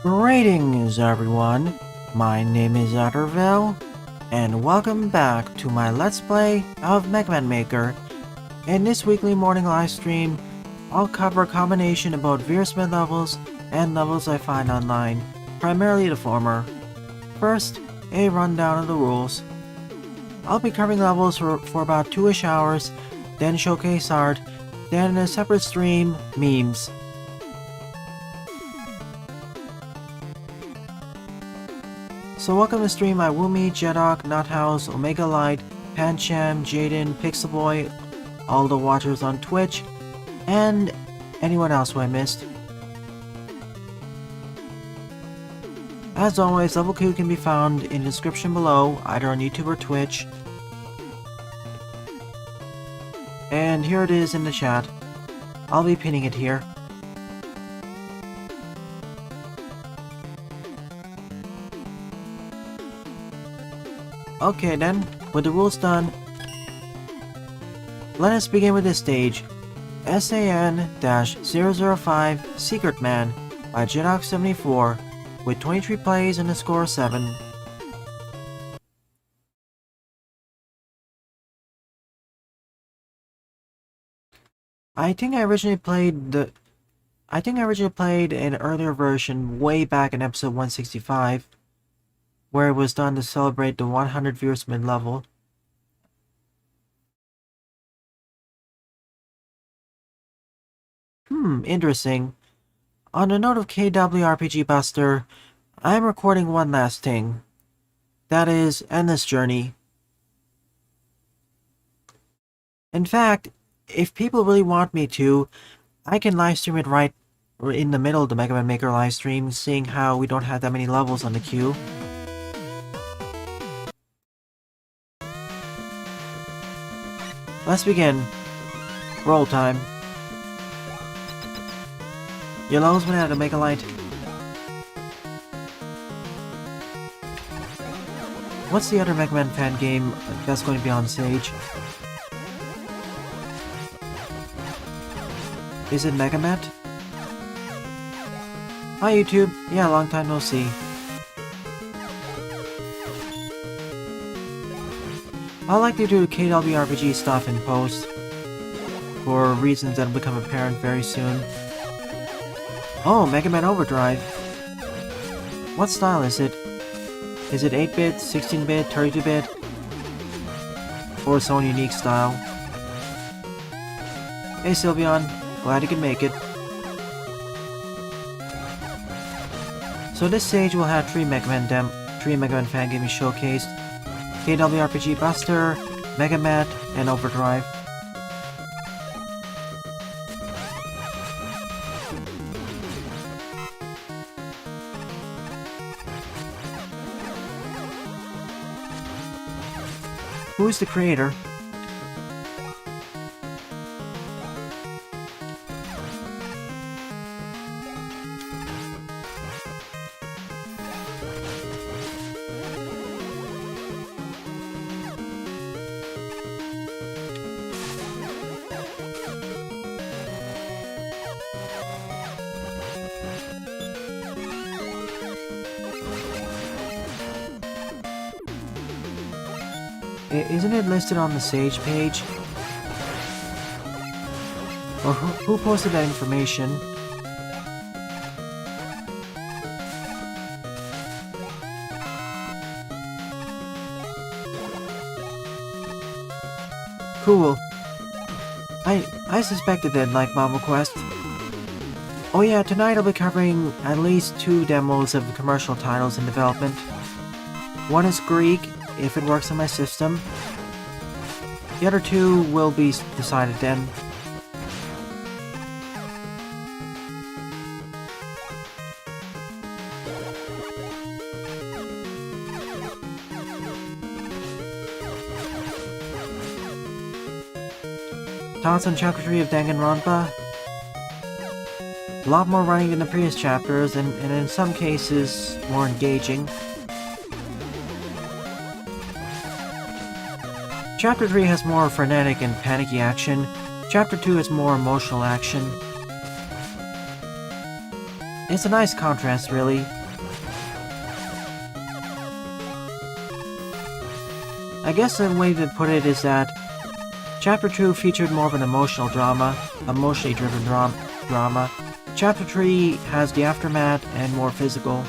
Greetings everyone, my name is Adv, and welcome back to my Let's Play of Megaman Maker. In this weekly morning live stream, I'll cover a combination of both Veersmith levels and levels I find online, primarily the former. First, a rundown of the rules. I'll be covering levels for about 2-ish hours, then showcase art, then in a separate stream, memes. So welcome to stream my Woomy, JetHawk, Nuthouse, Omegalite, Pancham, Jaden, Pixelboy, all the watchers on Twitch, and anyone else who I missed. As always, level code can be found in the description below, either on YouTube or Twitch. And here it is in the chat. I'll be pinning it here. Okay then, with the rules done, let us begin with this stage. SAN-005 Secret Man by JetHawk 74 with 23 plays and a score of 7. I think I originally played an earlier version way back in episode 165. Where it was done to celebrate the 100 Veersmith level. Interesting. On the note of KWRPG Buster, I am recording one last thing. That is, Endless Journey. In fact, if people really want me to, I can livestream it right in the middle of the Megaman Maker livestream, seeing how we don't have that many levels on the queue. Let's begin. Roll time. Your levels went out of Omegalite. What's the other Megaman fan game that's going to be on stage? Is it Megaman? Hi YouTube. Yeah, long time no see. I'll likely do KWRPG stuff in post, for reasons that'll become apparent very soon. Oh, Megaman Overdrive. What style is it? Is it 8-bit, 16-bit, 32-bit? Or its own unique style? Hey Sylveon, glad you could make it. So this stage will have 3 Megaman fan games showcased. KWRPG Buster, Megaman, and Overdrive. Who is the creator? Isn't it listed on the Sage page? Or who posted that information? Cool. I suspected that, like Mama Quest. Oh yeah, tonight I'll be covering at least 2 demos of commercial titles in development. One is Greek, if it works on my system. The other 2 will be decided then. Thoughts on Chapter 3 of Danganronpa? A lot more running than the previous chapters, and in some cases, more engaging. Chapter 3 has more frenetic and panicky action. Chapter 2 has more emotional action. It's a nice contrast, really. guess the way to put it is that Chapter 2 featured more of an emotionally driven drama. Chapter 3 has the aftermath and more physical.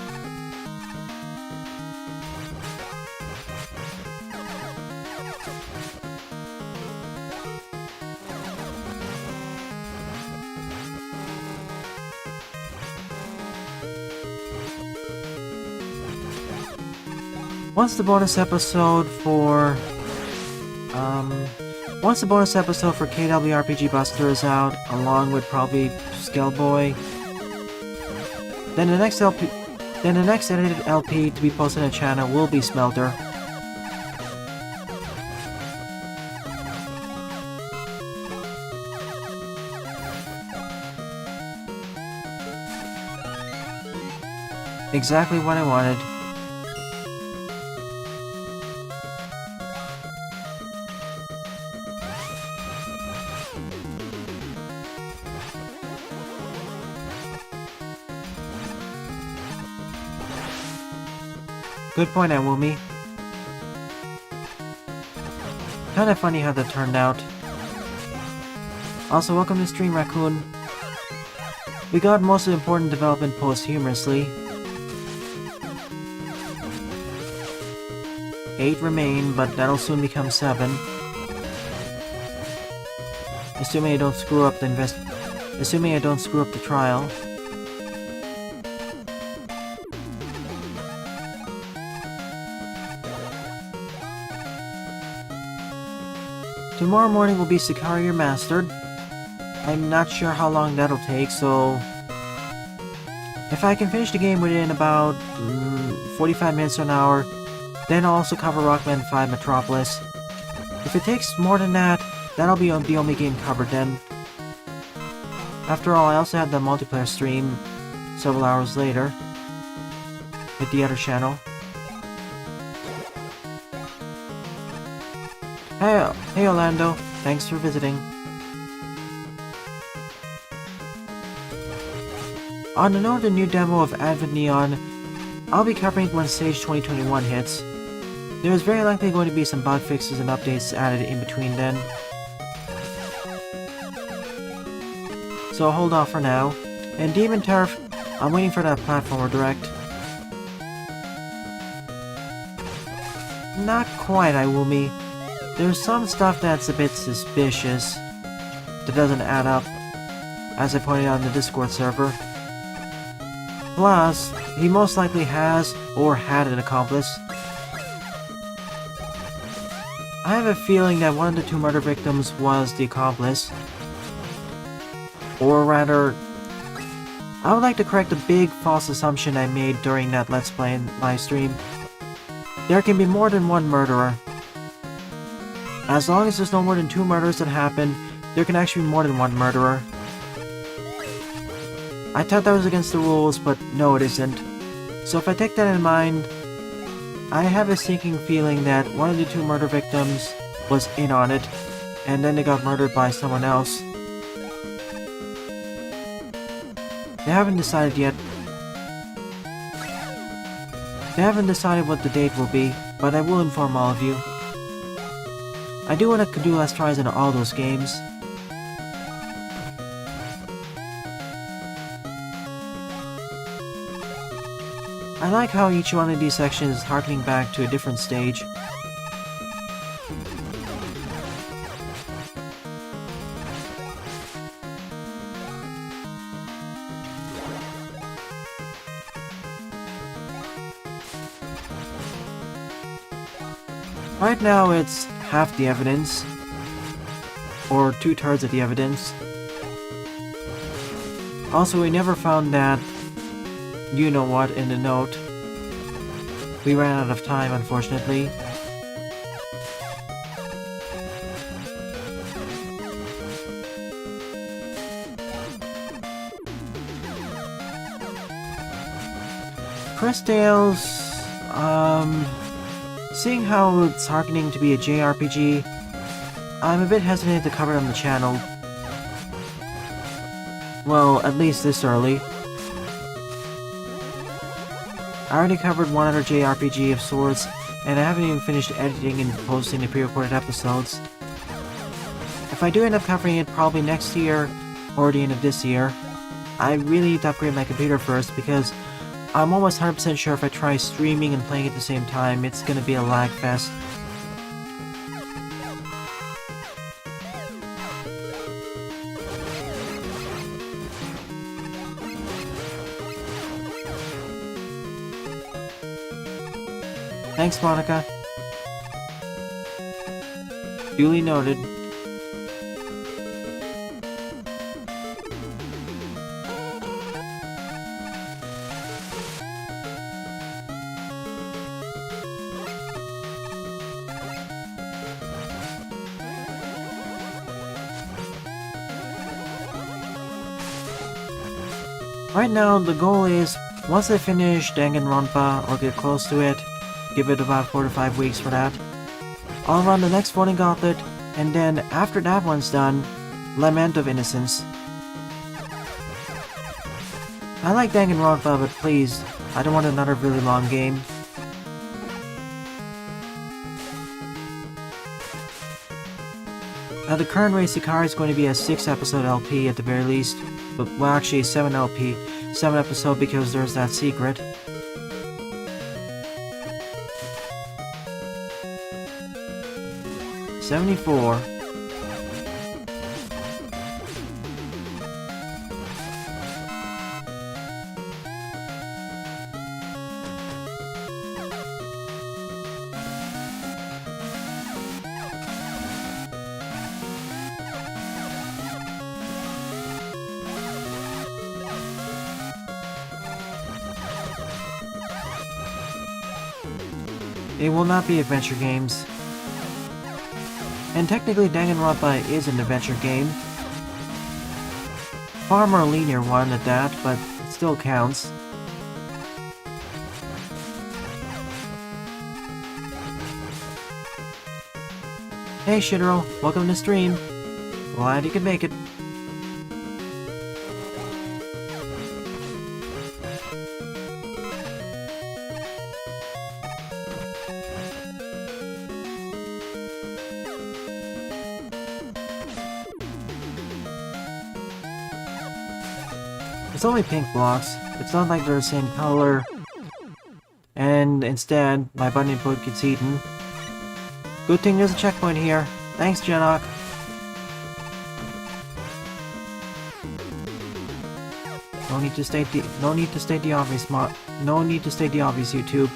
Once the bonus episode for KWRPG Buster is out, along with probably Skellboy, then the next edited LP to be posted on the channel will be Smelter. Exactly what I wanted. Good point, Awumi. Kinda funny how that turned out. Also, welcome to stream, Raccoon. We got most of the important development posthumously. 8 remain, but that'll soon become 7. Assuming I don't screw up the trial. Tomorrow morning will be Sicario Mastered. I'm not sure how long that'll take, so if I can finish the game within about 45 minutes to an hour, then I'll also cover Rockman 5 Metropolis. If it takes more than that, that'll be the only game covered then. After all, I also had the multiplayer stream several hours later with the other channel. Hey Orlando, thanks for visiting. On the note of the new demo of Advent Neon, I'll be covering it when Stage 2021 hits. There is very likely going to be some bug fixes and updates added in between then. So I'll hold off for now. And Demon Turf, I'm waiting for that platformer direct. Not quite, Iwumi. There's some stuff that's a bit suspicious that doesn't add up, as I pointed out in the Discord server. Plus, he most likely has or had an accomplice. I have a feeling that one of the 2 murder victims was the accomplice. Or rather, I would like to correct a big false assumption I made during that Let's Play and live stream. There can be more than one murderer. As long as there's no more than 2 murders that happen, there can actually be more than one murderer. I thought that was against the rules, but no it isn't. So if I take that in mind, I have a sinking feeling that one of the 2 murder victims was in on it, and then they got murdered by someone else. They haven't decided yet. They haven't decided what the date will be, but I will inform all of you. I do want to do less tries in all those games. I like how each one of these sections is harkening back to a different stage. Right now it's half the evidence, or 2/3 of the evidence. Also, we never found that you-know-what in the note. We ran out of time, unfortunately. Chris Dale's, seeing how it's harkening to be a JRPG, I'm a bit hesitant to cover it on the channel. Well, at least this early. I already covered one other JRPG of sorts, and I haven't even finished editing and posting the pre-recorded episodes. If I do end up covering it probably next year or the end of this year, I really need to upgrade my computer first because I'm almost 100% sure if I try streaming and playing at the same time, it's gonna be a lag fest. Thanks, Monika. Duly noted. Right now, the goal is, once I finish Danganronpa or get close to it, give it about 4 to 5 weeks for that, I'll run the next voting gauntlet, and then after that one's done, Lament of Innocence. I like Danganronpa, but please, I don't want another really long game. The current race Ikari is going to be a 6-episode LP at the very least, but well actually 7 LP, 7 episode because there's that secret. $74. It will not be adventure games. And technically Danganronpa is an adventure game. Far more linear one at that, but it still counts. Hey Shitaro, welcome to the stream. Glad you could make it. It's only pink blocks. It's not like they're the same color. And instead, my button input gets eaten. Good thing there's a checkpoint here. Thanks, JetHawk. No need to state the obvious, YouTube.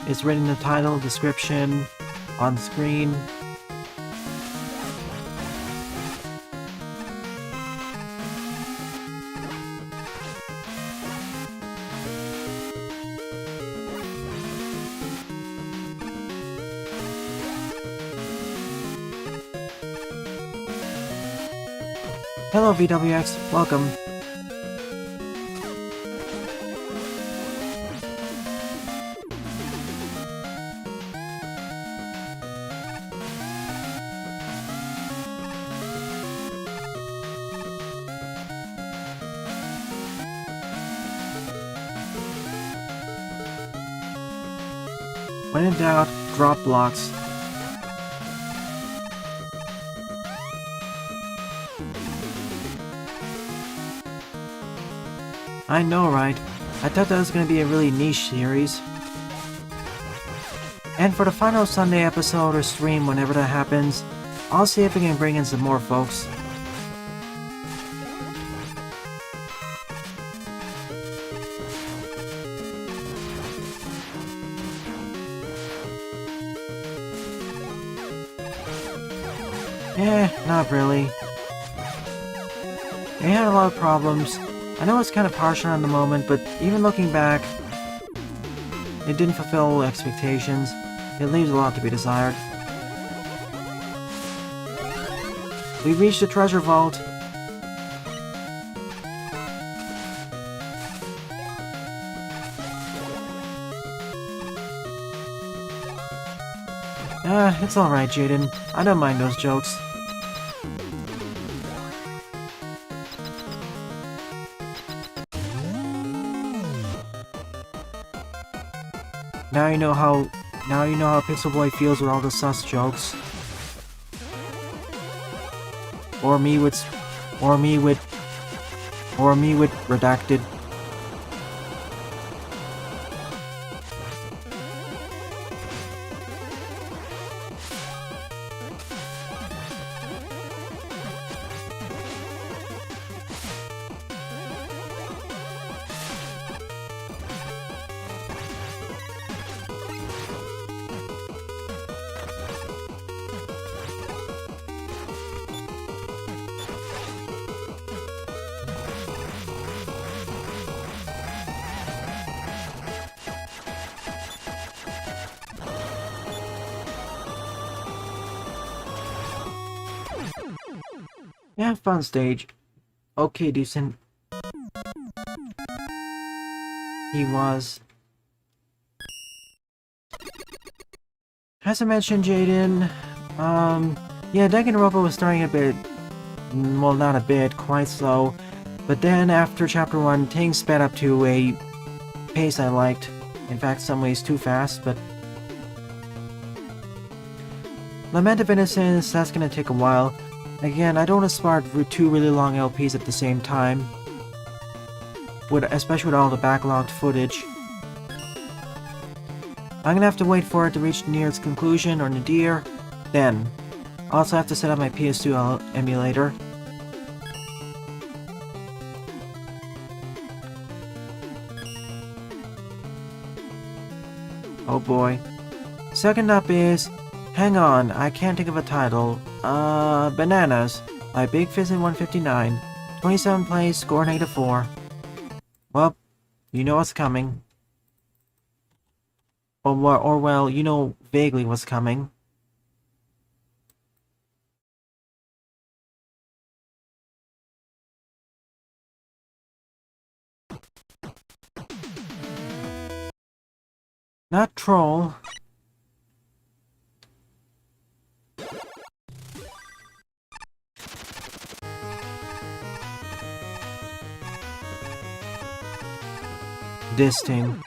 It's written in the title, description, on screen. Hello VWX, welcome. When in doubt, drop blocks. I know, right? I thought that was going to be a really niche series. And for the final Sunday episode or stream, whenever that happens, I'll see if we can bring in some more folks. Not really. It had a lot of problems. I know it's kind of harsh on the moment, but even looking back, it didn't fulfill expectations. It leaves a lot to be desired. We've reached the treasure vault. It's alright, Jaden. I don't mind those jokes. Now you know how Now you know how Pixel Boy feels with all the sus jokes. Or me with redacted. Yeah, fun stage. Okay, decent. He was. As I mentioned, Jaden, yeah, Danganronpa was starting a bit, well, not a bit, quite slow, but then after Chapter 1, things sped up to a pace I liked. In fact, some ways too fast, but... Lament of Innocence, that's gonna take a while. Again, I don't aspire to two really long LPs at the same time, especially with all the backlogged footage. I'm gonna have to wait for it to reach near its conclusion, or nadir, then. Also have to set up my PS2 emulator. Oh boy. Second up is... Hang on, I can't think of a title. Bananas by Big Fizz in 159. 27 plays, score -4. Well, you know what's coming. Or well, you know vaguely what's coming. Not troll. This thing.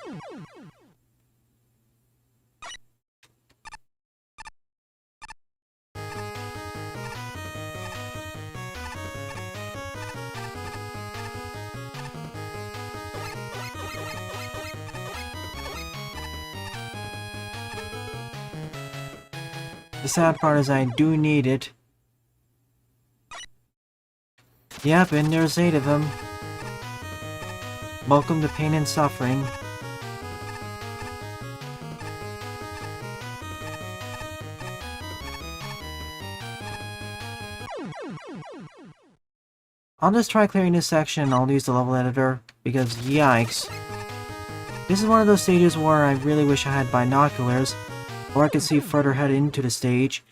The sad part is I do need it. Yep, and there's 8 of them. Welcome to pain and suffering. I'll just try clearing this section and I'll use the level editor, because yikes. This is one of those stages where I really wish I had binoculars, or I could see further ahead into the stage,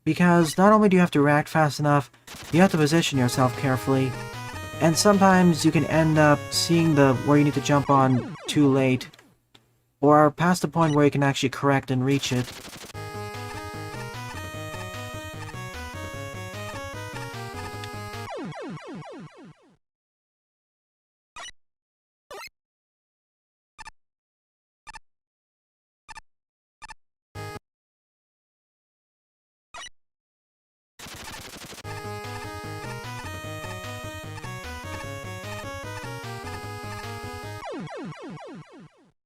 because not only do you have to react fast enough, you have to position yourself carefully, and sometimes you can end up seeing where you need to jump on too late, or past the point where you can actually correct and reach it.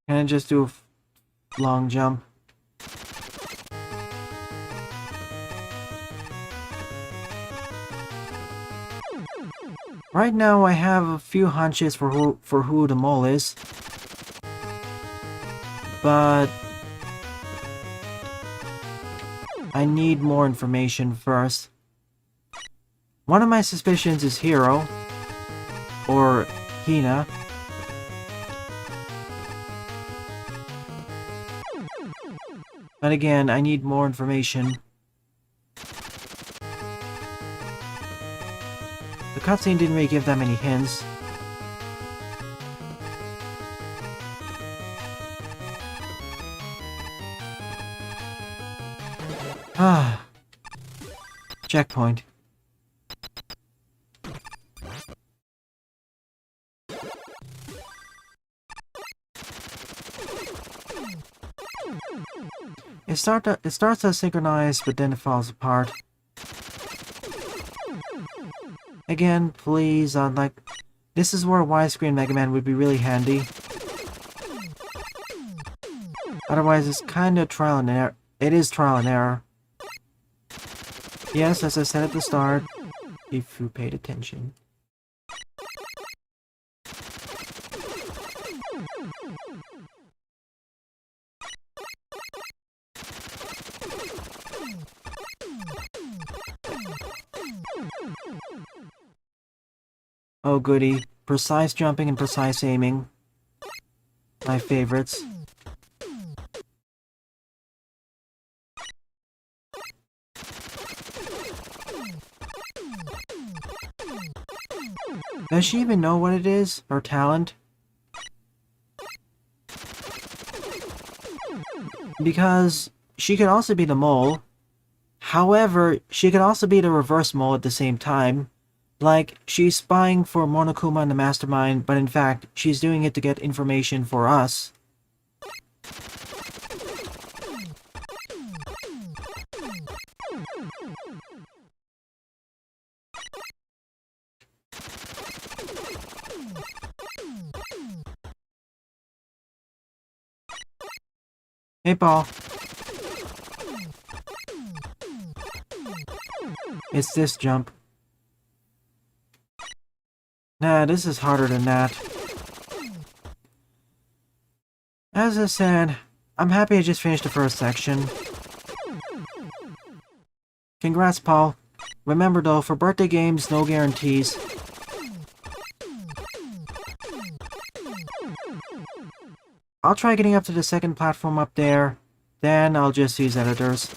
Can I just do a long jump? Right now I have a few hunches for who the mole is, but I need more information first. One of my suspicions is Hiro, or Hina. But again, I need more information. The cutscene didn't really give that many hints. Ah. Checkpoint. It starts as synchronized, but then it falls apart. Again, please, this is where a widescreen Megaman would be really handy. Otherwise, it's kind of trial and error. It is trial and error. Yes, as I said at the start, if you paid attention. Oh goody, precise jumping and precise aiming. My favorites. Does she even know what it is? Her talent? Because she could also be the mole. However, she could also be the reverse mole at the same time. Like, she's spying for Monokuma and the Mastermind, but in fact, she's doing it to get information for us. Hey, Paul. It's this jump. Nah, this is harder than that. As I said, I'm happy I just finished the first section. Congrats, Paul. Remember though, for birthday games, no guarantees. I'll try getting up to the second platform up there, then I'll just use editors.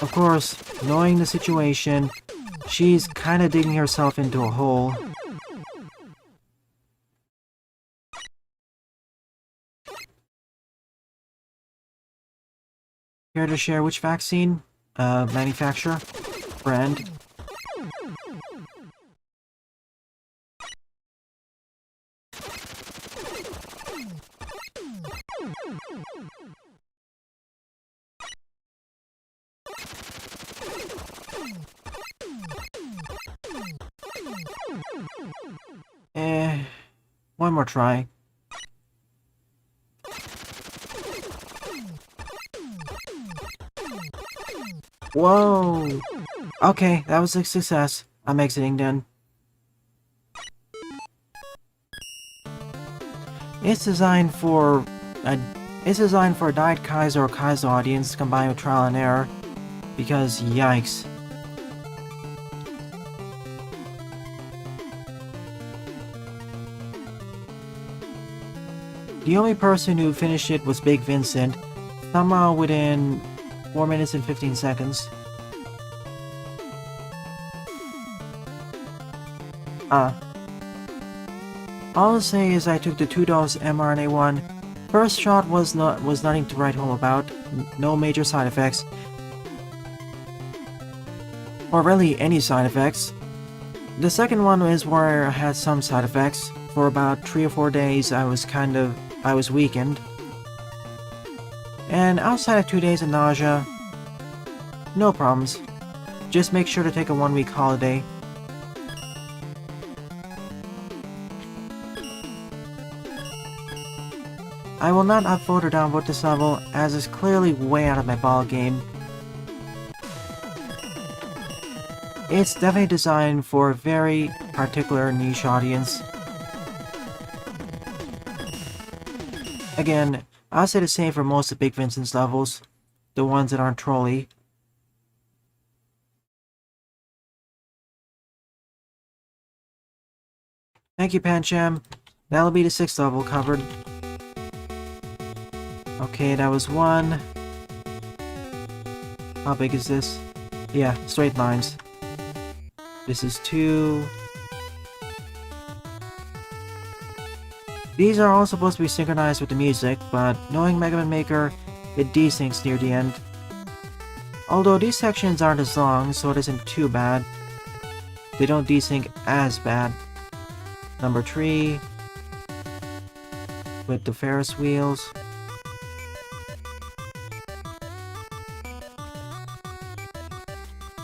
Of course, knowing the situation, she's kinda digging herself into a hole. Care to share which vaccine? Manufacturer? Brand? One more try. Whoa! Okay, that was a success. I'm exiting then. It's designed for a Diet Kaiser or Kaiser audience combined with trial and error. Because, yikes. The only person who finished it was Big Vincent, somehow within 4 minutes and 15 seconds. All I'll say is I took the 2-dose mRNA one. First shot was nothing to write home about, no major side effects. Or really any side effects. The second one is where I had some side effects. For about 3 or 4 days I was weakened. And outside of 2 days of nausea, no problems. Just make sure to take a 1-week holiday. I will not upvote or downvote this level, as it's clearly way out of my ball game. It's definitely designed for a very particular niche audience. Again, I'll say the same for most of Big Vincent's levels, the ones that aren't trolly. Thank you, Pancham. That'll be the 6th level covered. Okay, that was 1. How big is this? Yeah, straight lines. This is 2. These are all supposed to be synchronized with the music, but knowing Megaman Maker, it desyncs near the end. Although these sections aren't as long, so it isn't too bad. They don't desync as bad. Number 3. With the Ferris wheels.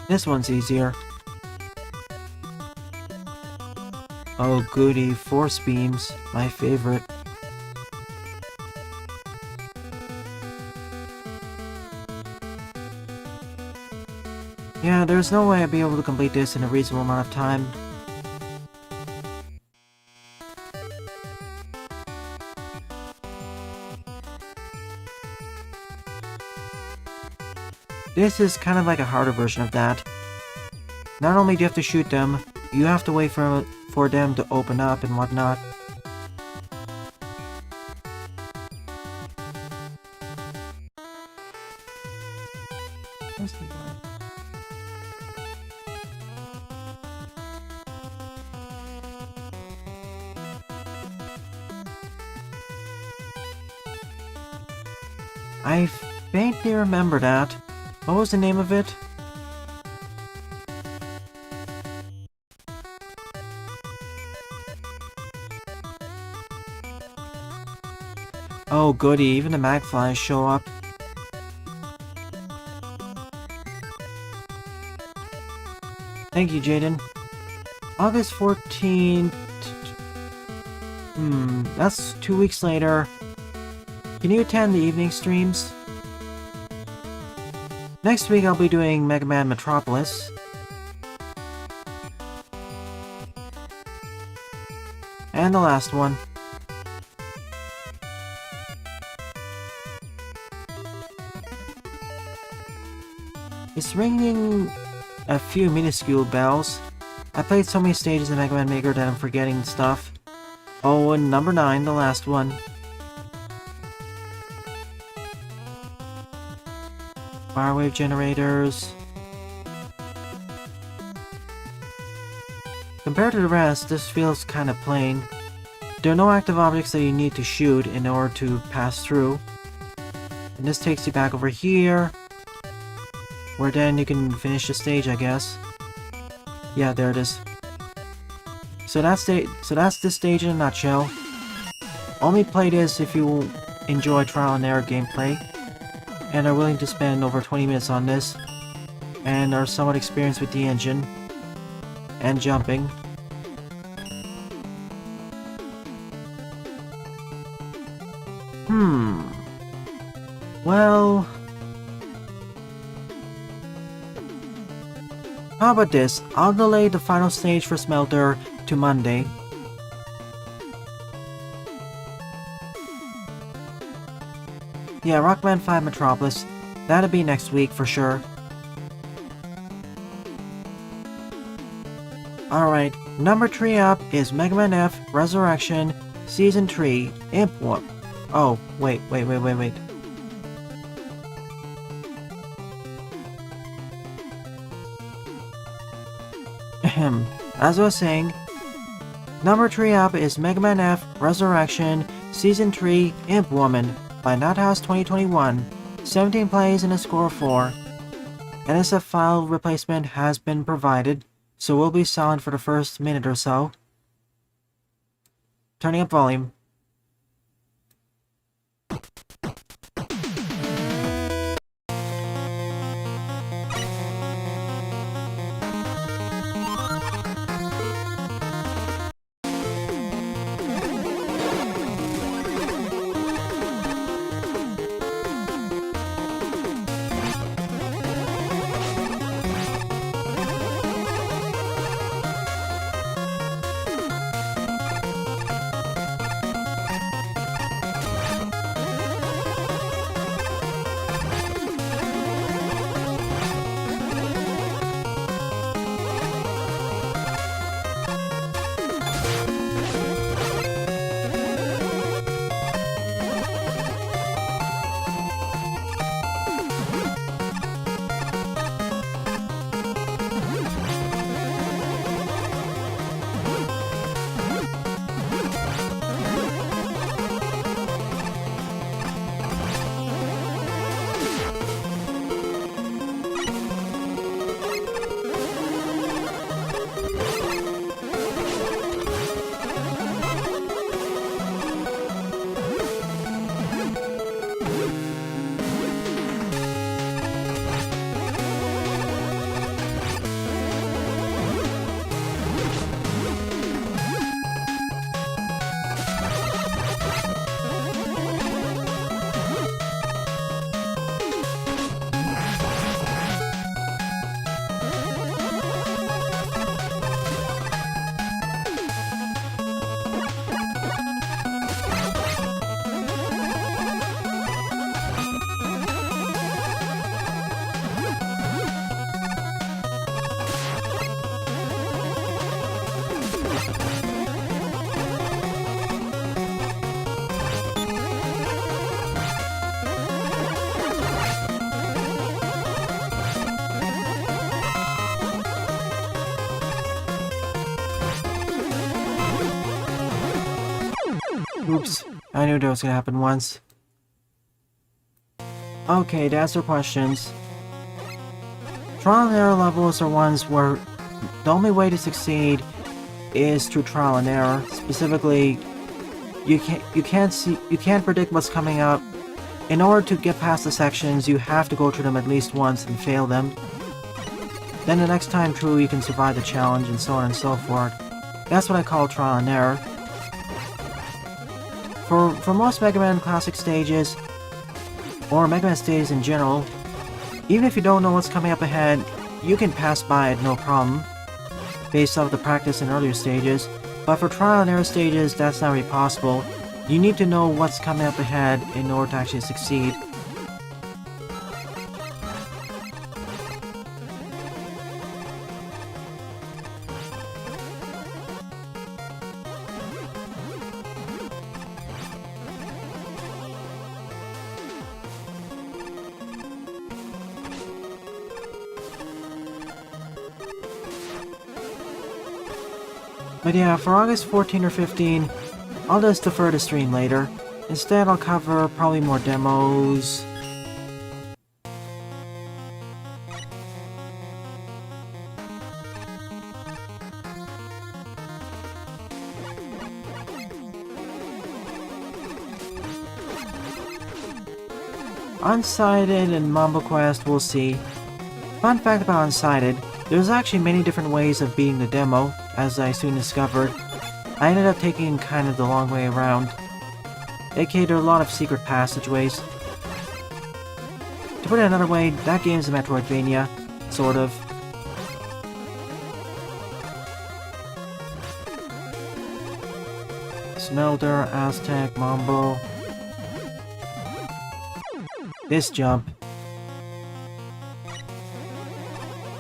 This one's easier. Oh goody, force beams, my favorite. Yeah, there's no way I'd be able to complete this in a reasonable amount of time. This is kind of like a harder version of that. Not only do you have to shoot them, you have to wait for them to open up and whatnot. I faintly remember that. What was the name of it? Oh goody, even the magflies show up. Thank you, Jaden. August 14th... that's 2 weeks later. Can you attend the evening streams? Next week I'll be doing Megaman Metropolis. And the last one. It's ringing a few minuscule bells. I played so many stages in Mega Man Maker that I'm forgetting stuff. Oh, and number 9, the last one. Firewave generators. Compared to the rest, this feels kind of plain. There are no active objects that you need to shoot in order to pass through. And this takes you back over here, where then you can finish the stage, I guess. Yeah, there it is. So that's this stage in a nutshell. Only play this if you enjoy trial and error gameplay, and are willing to spend over 20 minutes on this, and are somewhat experienced with the engine, and jumping. Well... how about this? I'll delay the final stage for Smelter to Monday. Yeah, Rockman 5 Metropolis. That'll be next week for sure. Alright, number 3 up is Megaman F-Resurrection-SS3-Imp Woman. Oh, wait. As I was saying, number 3 up is Megaman F-Resurrection-SS3-Imp Woman by Nuthouse 2021, 17 plays and a score of 4. NSF file replacement has been provided, so we'll be silent for the first minute or so. Turning up volume. Oops, I knew that was gonna happen once. Okay, to answer questions. Trial and error levels are ones where the only way to succeed is through trial and error. Specifically, you can't predict what's coming up. In order to get past the sections, you have to go through them at least once and fail them. Then the next time through, you can survive the challenge, and so on and so forth. That's what I call trial and error. For most Mega Man Classic stages, or Mega Man stages in general, even if you don't know what's coming up ahead, you can pass by it no problem, based off the practice in earlier stages. But for trial and error stages, that's not really possible. You need to know what's coming up ahead in order to actually succeed. But yeah, for August 14 or 15, I'll just defer to stream later. Instead, I'll cover probably more demos. Unsighted and Mambo Quest, we'll see. Fun fact about Unsighted, there's actually many different ways of beating the demo, as I soon discovered. I ended up taking kind of the long way around. aka there are a lot of secret passageways. To put it another way, that game's a Metroidvania, sort of. Smelter, Aztec, Mambo. This jump.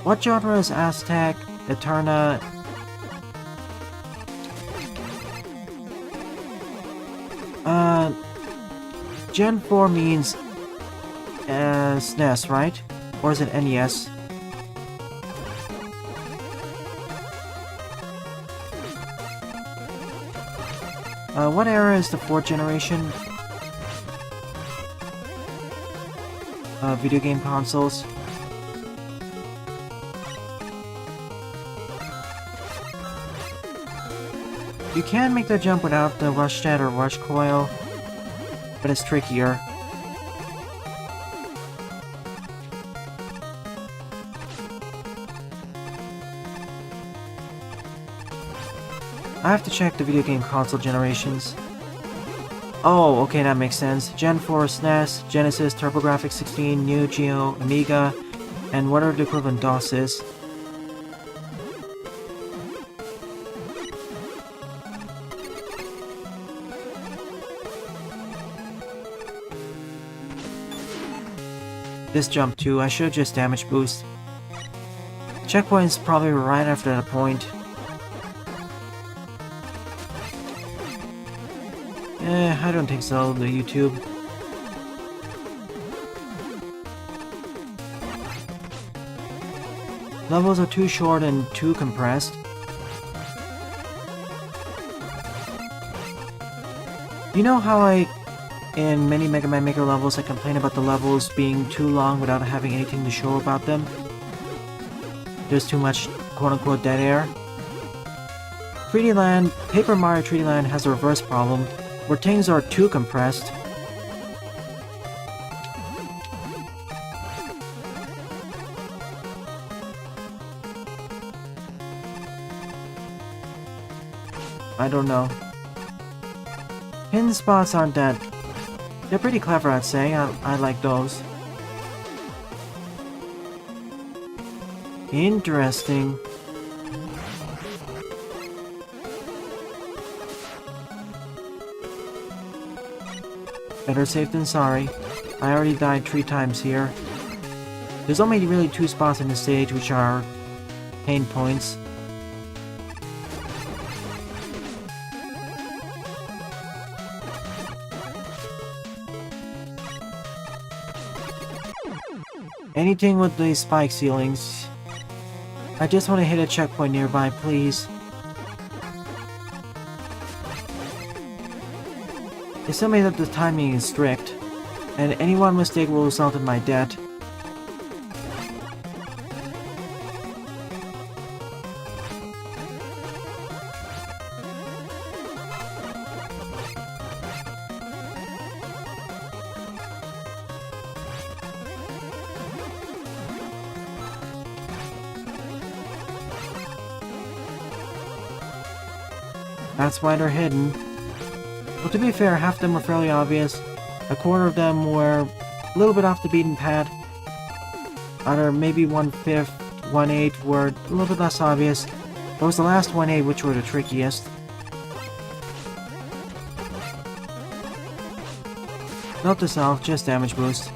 What genre is Aztec, Eterna? Gen 4 means SNES, right? Or is it NES? What era is the 4th generation? Video game consoles? You can make the jump without the rush jet or rush coil, but it's trickier. I have to check the video game console generations. Oh, okay, that makes sense. Gen 4 SNES, Genesis, TurboGrafx 16, Neo Geo, Amiga, and whatever the equivalent DOS is. This jump too, I should just damage boost. Checkpoint's probably right after that point. I don't think so, the YouTube. Levels are too short and too compressed. You know how in many Mega Man Maker levels I complain about the levels being too long without having anything to show about them? There's too much quote-unquote dead air. 3D Land, Paper Mario 3D Land has a reverse problem, where things are too compressed. I don't know. Hidden spots aren't that... They're pretty clever, I'd say. I like those. Interesting. Better safe than sorry. I already died 3 times here. There's only really 2 spots in the stage which are pain points. Anything with these spike ceilings. I just want to hit a checkpoint nearby, please. It's simply that the timing is strict, and any one mistake will result in my death. That's why they're hidden. Well, to be fair, half of them were fairly obvious. A quarter of them were a little bit off the beaten path. Other maybe 1/5, 1/8 were a little bit less obvious. But it was the last 1/8 which were the trickiest. Note to self, just damage boost.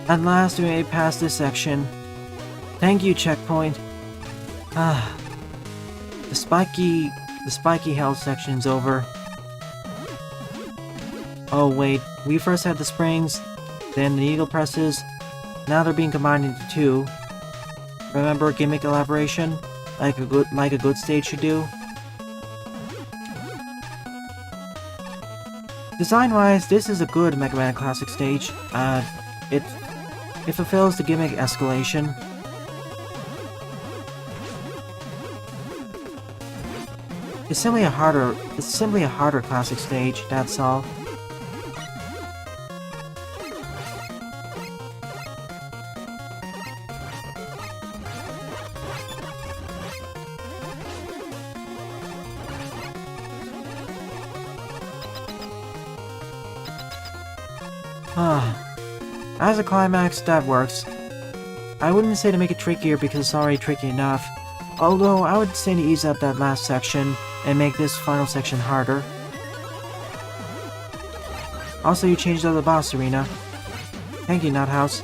At last we made it past this section. Thank you, checkpoint. The spiky health section's over. Oh wait, we first had the springs, then the needle presses. Now they're being combined into two. Remember gimmick elaboration, like a good stage should do. Design-wise, this is a good Megaman Classic stage. It fulfills the gimmick escalation. It's simply a harder classic stage, that's all. As a climax, that works. I wouldn't say to make it trickier because it's already tricky enough, although I would say to ease up that last section and make this final section harder. Also, you changed out the boss arena. Thank you, Nuthouse.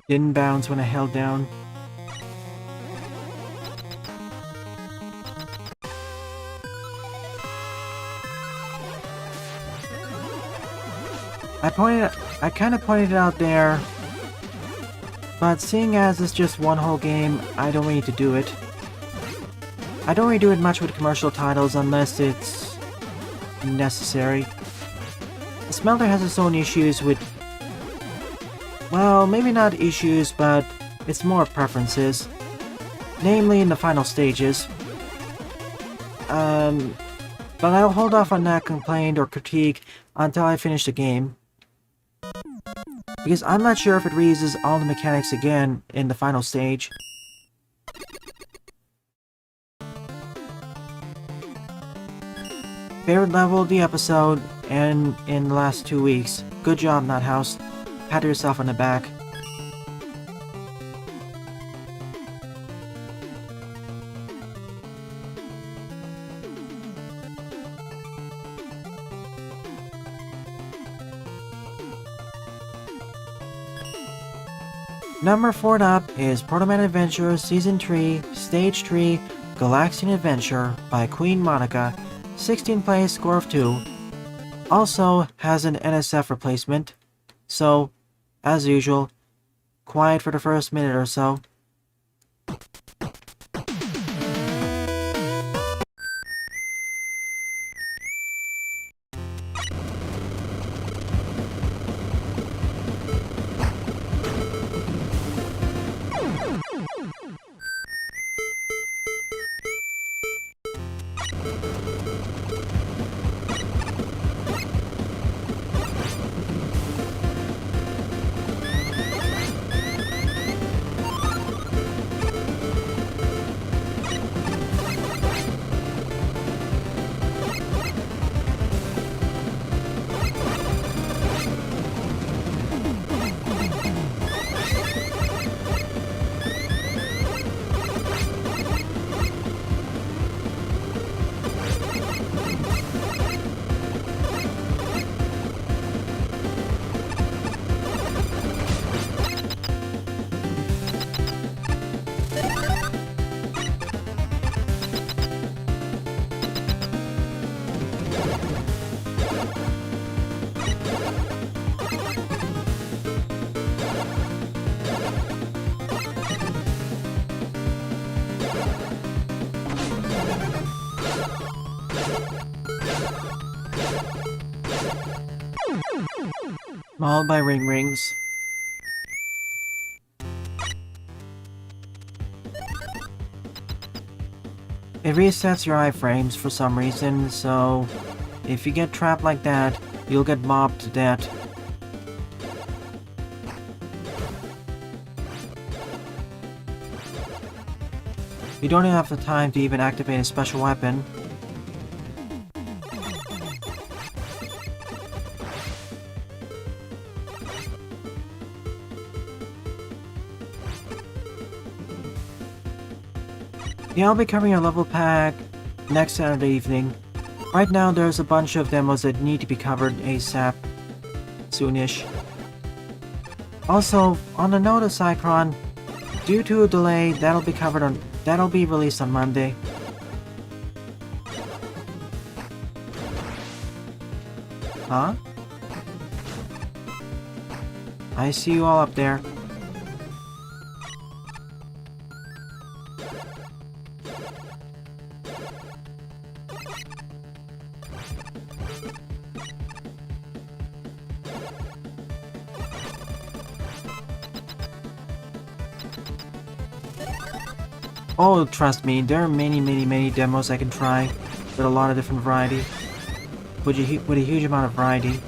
Didn't bounce when I held down. I kind of pointed it out there, but seeing as it's just one whole game, I don't really need to do it. I don't really do it much with commercial titles unless it's necessary. The Smelter has its own issues with, well, maybe not issues, but it's more preferences. Namely in the final stages. But I'll hold off on that complaint or critique until I finish the game. Because I'm not sure if it reuses all the mechanics again in the final stage. Favorite level of the episode, and in the last 2 weeks. Good job, Nuthouse. Pat yourself on the back. Number 4 up is Protoman Adventure Season 3, Stage 3, Galaxian Adventure by QueenMonika, 16th place, score of 2. Also has an NSF replacement, so, as usual, quiet for the first minute or so. Mauled by ring rings. It resets your iframes for some reason, so if you get trapped like that, you'll get mobbed to death. You don't have the time to even activate a special weapon. Yeah, I'll be covering a level pack next Saturday evening. Right now, there's a bunch of demos that need to be covered ASAP. Soonish. Also, on the note of Cycron, due to a delay, that'll be released on Monday. Huh? I see you all up there. Oh, trust me, there are many demos I can try with a lot of different variety. With a huge amount of variety.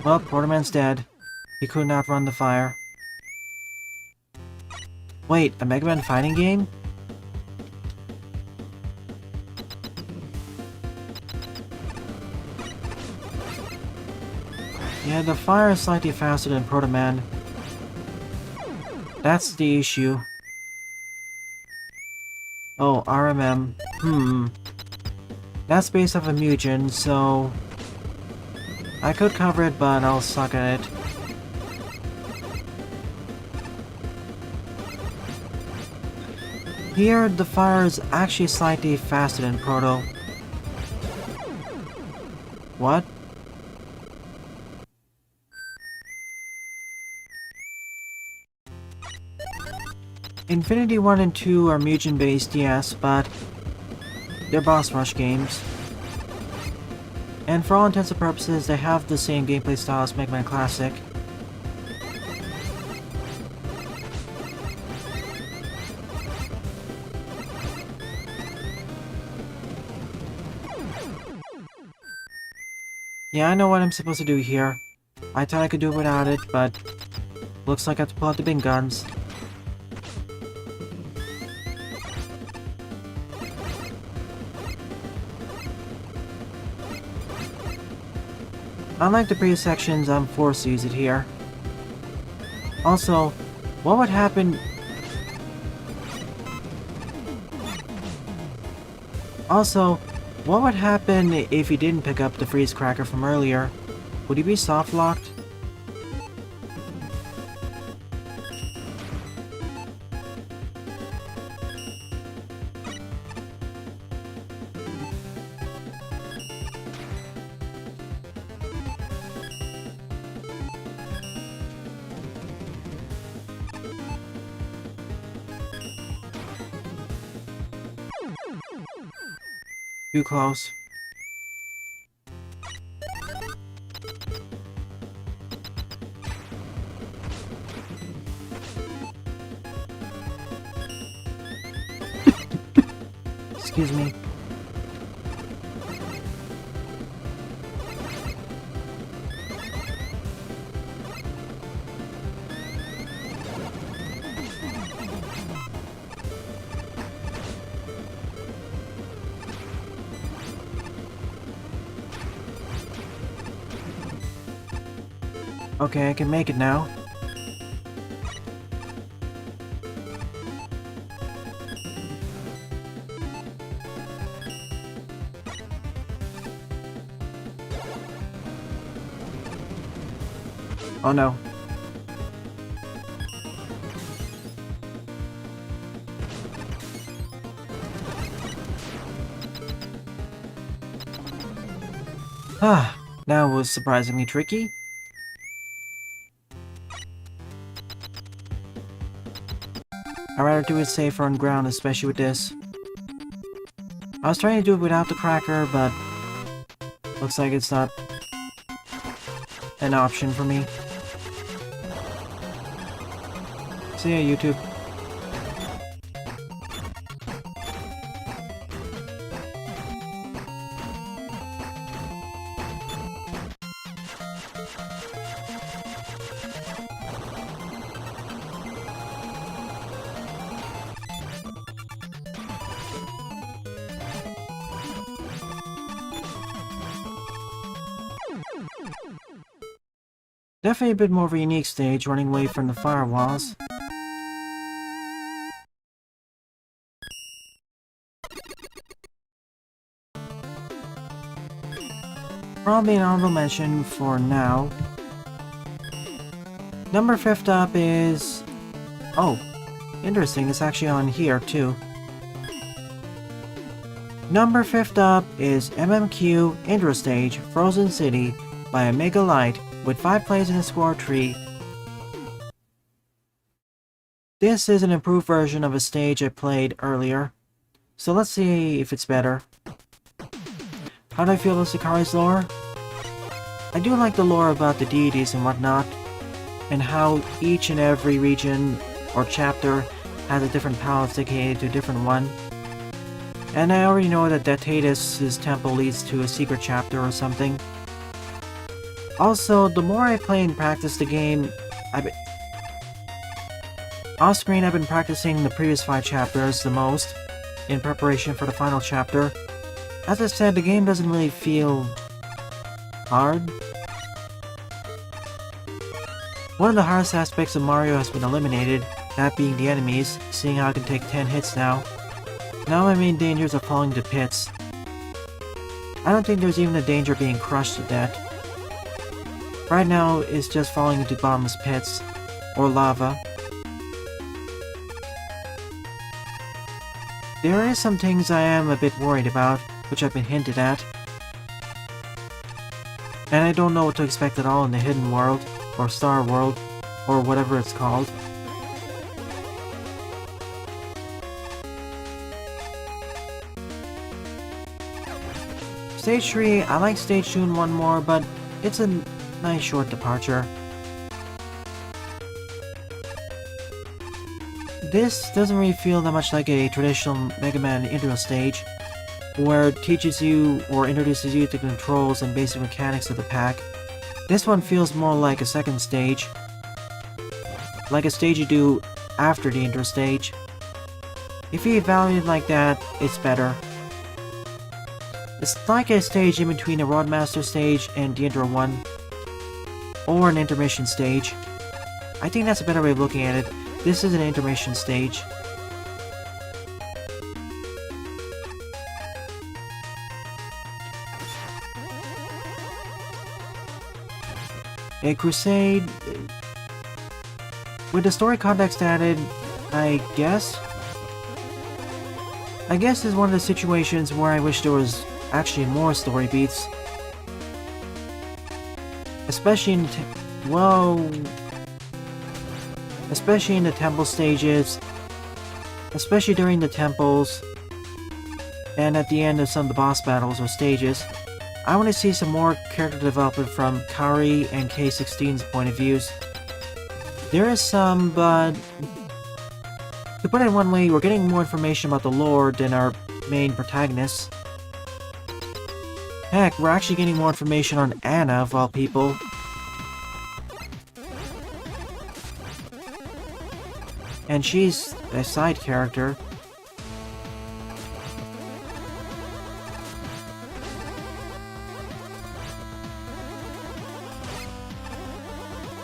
Well, Protoman's dead. He couldn't outrun the fire. Wait, a Megaman fighting game? Yeah, the fire is slightly faster than Protoman. That's the issue. Oh, RMM. That's based off of Mugen, so I could cover it, but I'll suck at it. Here, the fire is actually slightly faster than Proto. What? Infinity 1 and 2 are Mugen based, yes, but they're boss rush games. And for all intents and purposes, they have the same gameplay style as Megaman Classic. Yeah, I know what I'm supposed to do here. I thought I could do it without it, but looks like I have to pull out the big guns. Unlike the previous sections, I'm forced to use it here. Also, what would happen... if you didn't pick up the freeze cracker from earlier? Would he be soft locked? Too close. Excuse me. Okay, I can make it now. Oh no. Ah, that was surprisingly tricky. I'd rather do it safer on ground, especially with this. I was trying to do it without the cracker, but looks like it's not an option for me. See ya, YouTube. Definitely a bit more of a unique stage, running away from the firewalls. Probably an honorable mention for now. Number 5 up is... Oh, interesting, it's actually on here too. Number 5 up is MMQ Introstage Frozen City by Omegalite with 5 plays in the score tree. This is an improved version of a stage I played earlier, so let's see if it's better. How do I feel about Sakari's lore? I do like the lore about the deities and whatnot, and how each and every region or chapter has a different palace dedicated to a different one. And I already know that Datatus' temple leads to a secret chapter or something. Also, the more I play and practice the game, off-screen I've been practicing the previous 5 chapters the most, in preparation for the final chapter. As I said, the game doesn't really feel hard. One of the hardest aspects of Mario has been eliminated, that being the enemies, seeing how I can take 10 hits now. Now my main dangers are falling to pits. I don't think there's even a danger of being crushed to death. Right now, it's just falling into bottomless pits, or lava. There is some things I am a bit worried about, which have been hinted at. And I don't know what to expect at all in the Hidden World, or Star World, or whatever it's called. Stage 3, I like Stage 2 and 1 more, but it's a nice short departure. This doesn't really feel that much like a traditional Megaman intro stage, where it teaches you or introduces you to controls and basic mechanics of the pack. This one feels more like a second stage, like a stage you do after the intro stage. If you evaluate it like that, it's better. It's like a stage in between a Rodmaster stage and the intro one, or an intermission stage. I think that's a better way of looking at it. This is an intermission stage. A crusade... With the story context added, I guess is one of the situations where I wish there was actually more story beats. Especially in the temple stages, especially during the temples, and at the end of some of the boss battles or stages. I want to see some more character development from Kari and K16's point of views. There is some, but to put it one way, we're getting more information about the lore than our main protagonists. Heck, we're actually getting more information on Anna, of all people. And she's a side character.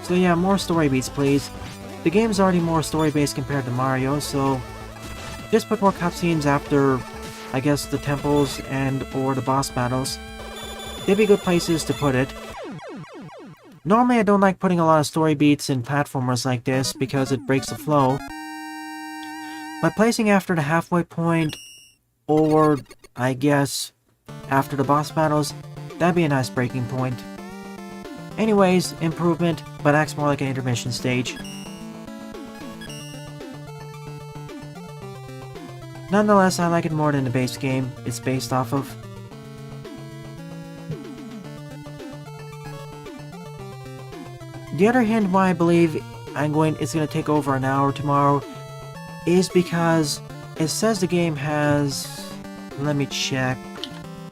So yeah, more story beats, please. The game's already more story-based compared to Mario, so just put more cutscenes after, I guess, the temples and or the boss battles. They'd be good places to put it. Normally I don't like putting a lot of story beats in platformers like this because it breaks the flow. But placing after the halfway point, or I guess after the boss battles, That'd be a nice breaking point. Anyways, improvement, but acts more like an intermission stage. Nonetheless, I like it more than the base game it's based off of. The other hint why I believe it's gonna take over an hour tomorrow is because it says the game has... Let me check.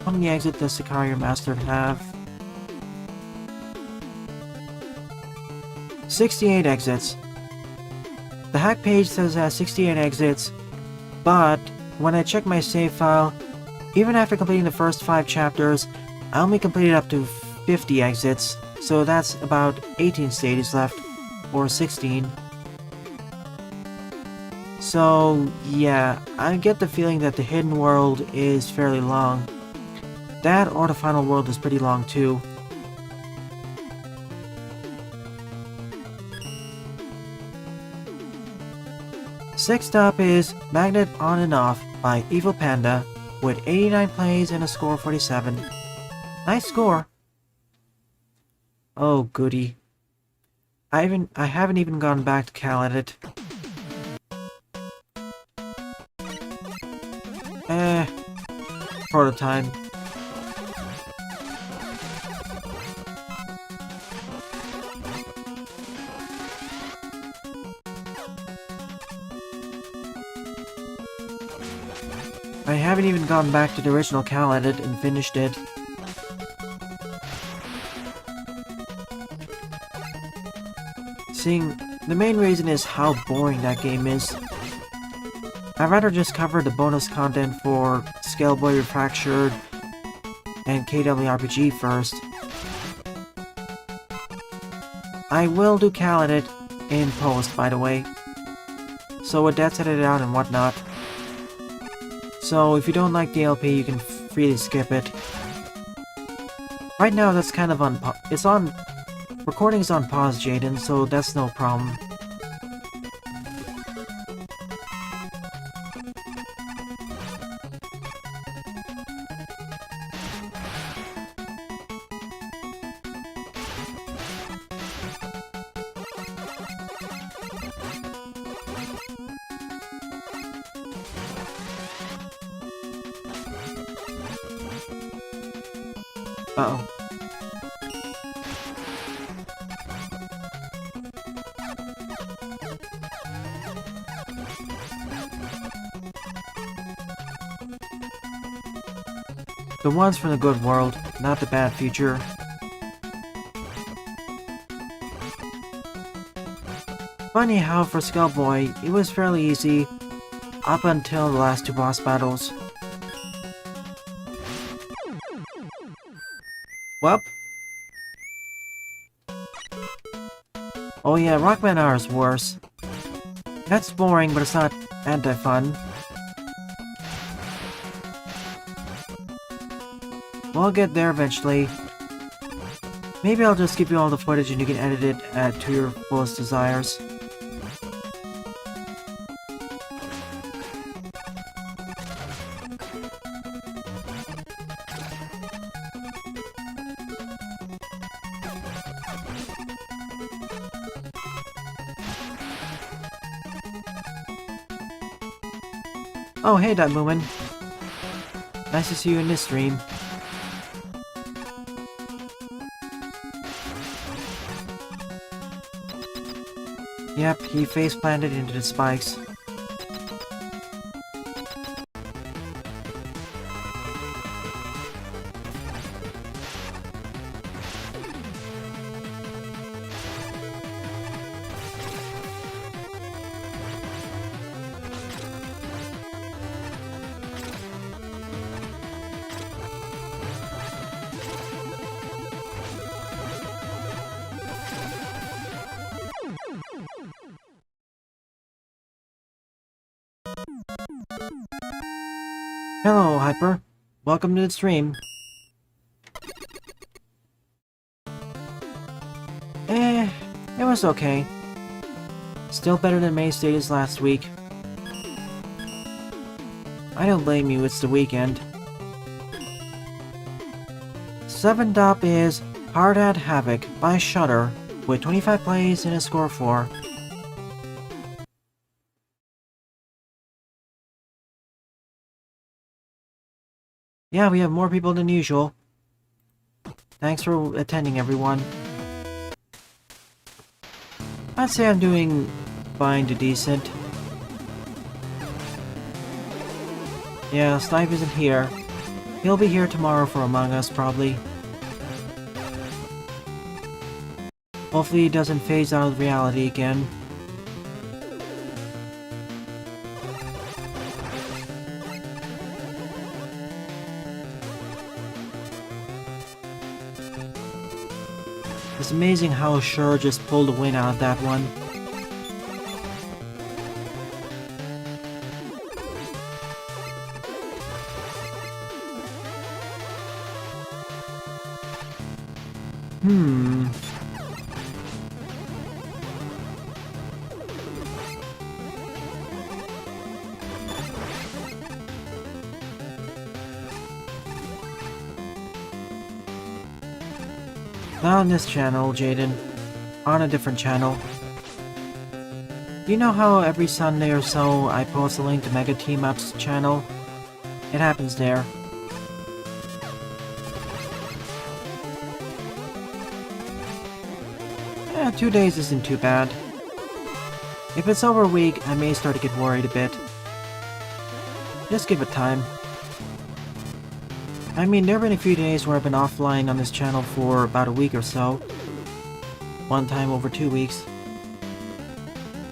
How many exits does the Carrier Master have? 68 exits. The hack page says it has 68 exits, but when I check my save file, even after completing the first 5 chapters, I only completed up to 50 exits, so that's about 18 stages left, or 16. So, yeah, I get the feeling that the hidden world is fairly long. That or the final world is pretty long too. Sixth up is Magnet On and Off by EvilPanda with 89 plays and a score of 47. Nice score. Oh goody. I haven't even gone back to Cal Edit. Prototype. I haven't even gone back to the original Cal Edit and finished it. Seeing, the main reason is how boring that game is. I'd rather just cover the bonus content for Scaleboy Refractured and KWRPG first. I will do Cal Edit in post, by the way, so with that edited out and whatnot. So if you don't like the LP, you can freely skip it. Right now, that's kind of on recording's on pause, Jaden, so that's no problem. Uh-oh. The ones from the good world, not the bad future. Funny how for Skullboy, it was fairly easy up until the last 2 boss battles. Welp. Oh yeah, Rockman R is worse. That's boring, but it's not anti-fun. We'll get there eventually. Maybe I'll just give you all the footage and you can edit it to your fullest desires. Oh, hey, Woman. Nice to see you in this stream. Yep, he face-planted into the spikes. Hello, Hyper. Welcome to the stream. It was okay. Still better than May stages last week. I don't blame you, it's the weekend. 7th up is Hardhat Havoc by Shudder, with 25 plays and a score of 4. Yeah, we have more people than usual. Thanks for attending, everyone. I'd say I'm doing fine to decent. Yeah, Snipe isn't here. He'll be here tomorrow for Among Us, probably. Hopefully he doesn't phase out of reality again. It's amazing how Sure just pulled a win out of that one. Not on this channel, Jaden. On a different channel. You know how every Sunday or so I post a link to Mega Team Up's channel? It happens there. Yeah, 2 days isn't too bad. If it's over a week, I may start to get worried a bit. Just give it time. I mean, there have been a few days where I've been offline on this channel for about a week or so. One time over 2 weeks.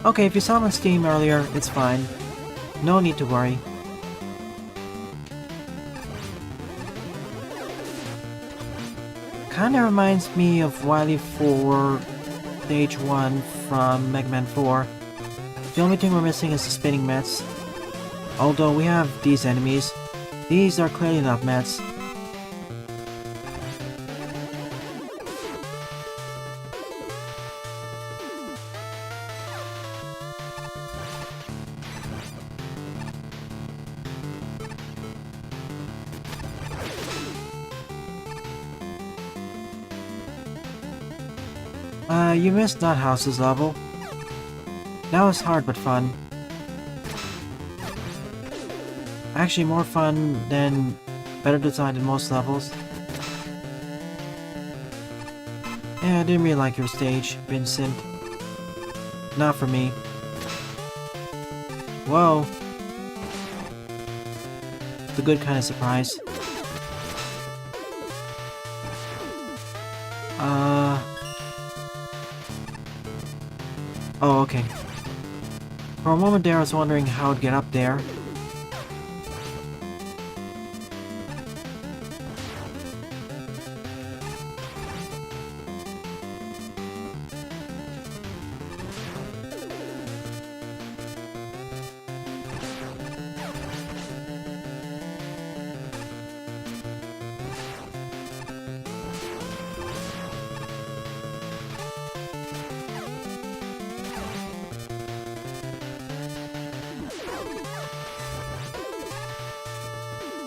Okay, if you saw him on Steam earlier, it's fine. No need to worry. Kinda reminds me of Wily 4 Stage 1 from Megaman 4. The only thing we're missing is the spinning Mets. Although we have these enemies. These are clearly not Mets. You missed Nut House's level. That was hard but fun. Actually more fun than better designed in most levels. Yeah, I didn't really like your stage, Vincent. Not for me. Whoa. The good kind of surprise. Oh, okay. For a moment there I was wondering how I'd get up there.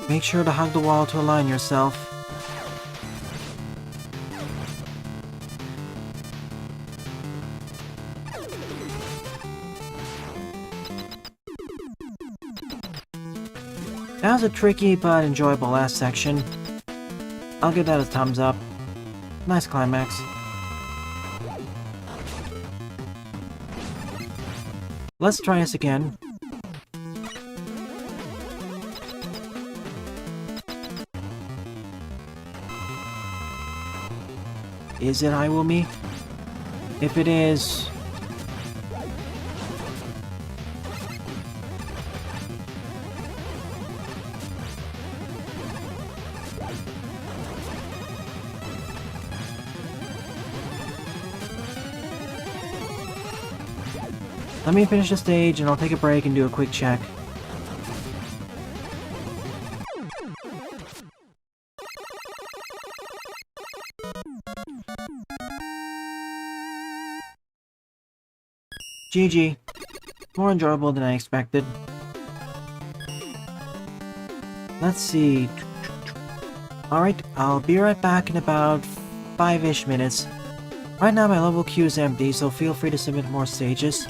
Make sure to hug the wall to align yourself. That was a tricky but enjoyable last section. I'll give that a thumbs up. Nice climax. Let's try this again. Is it Iwumi? If it is... Let me finish the stage and I'll take a break and do a quick check. GG. More enjoyable than I expected. Let's see. Alright, I'll be right back in about 5-ish minutes. Right now my level queue is empty, so feel free to submit more stages.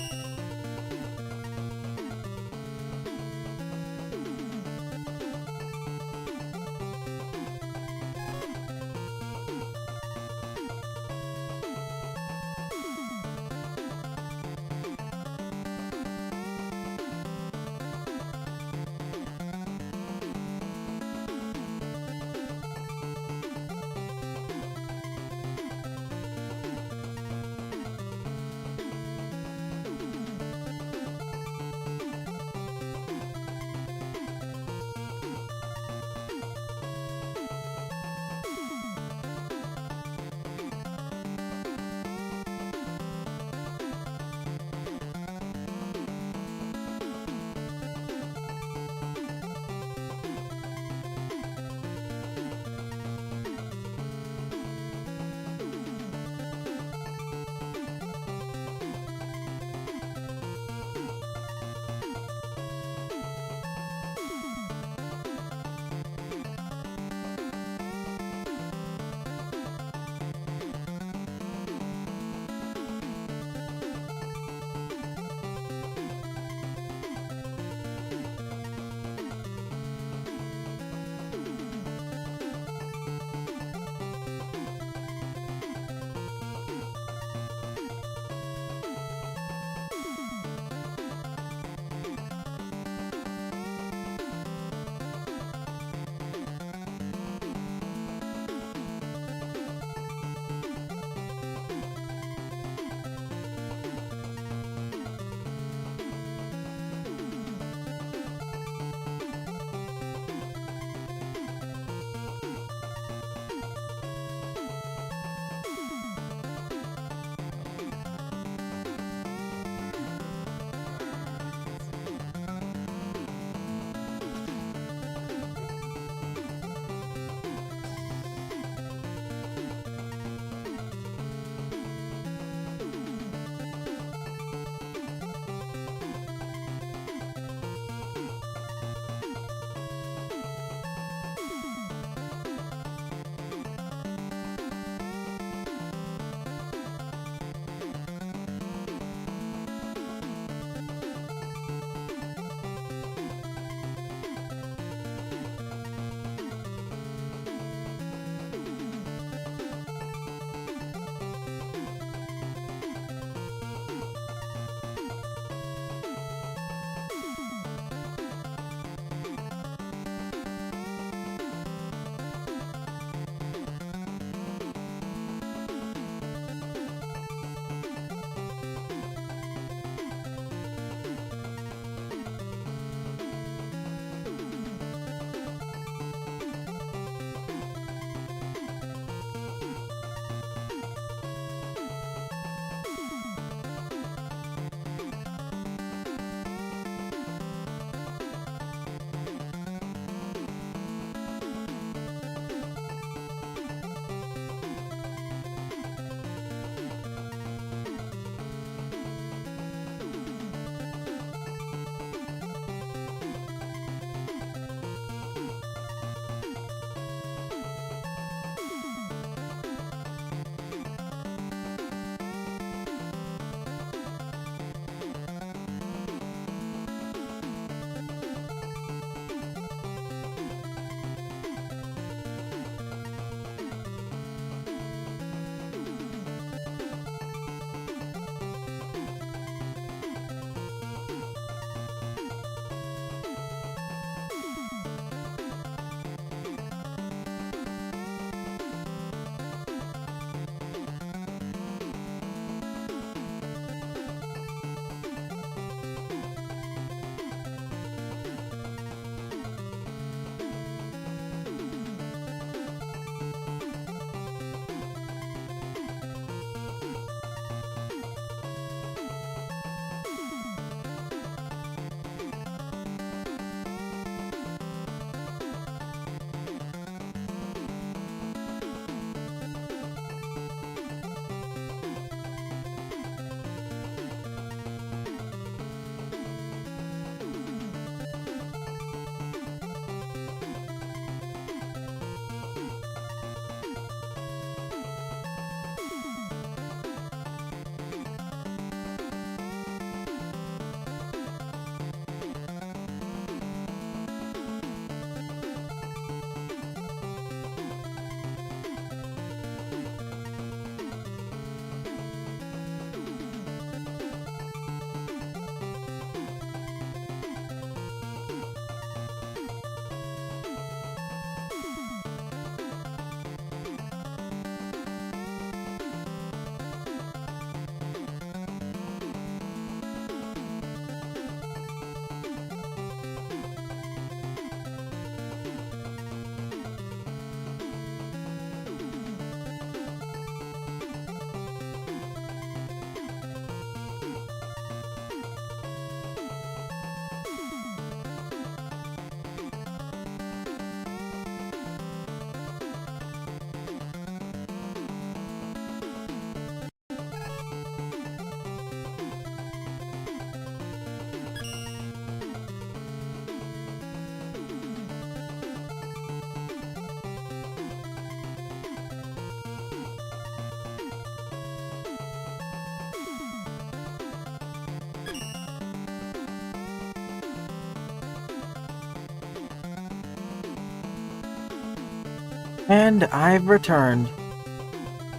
And I've returned.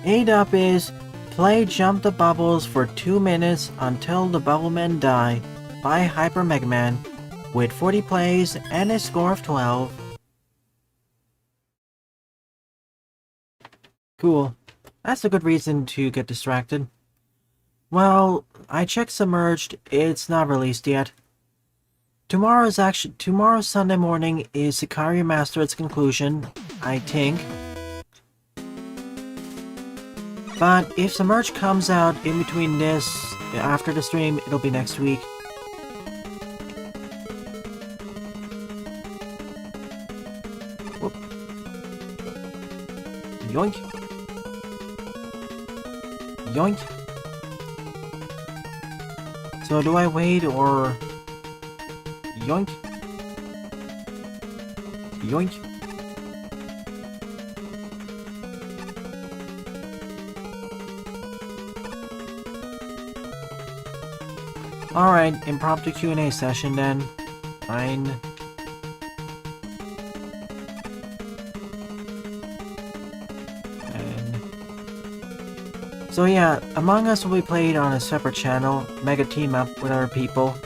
Aid up is play Jump the Bubbles for 2 minutes until the Bubblemen die by Hyper Megaman with 40 plays and a score of 12. Cool. That's a good reason to get distracted. Well, I checked Submerged, it's not released yet. Tomorrow Sunday morning is Sicario Mastered's conclusion, I think. But if Submerged comes out in between this, after the stream, it'll be next week. Whoop. Yoink. Yoink. So do I wait or... Yoink. Yoink. Alright, impromptu Q&A session then. Fine. So yeah, Among Us will be played on a separate channel, Mega Team Up with other people.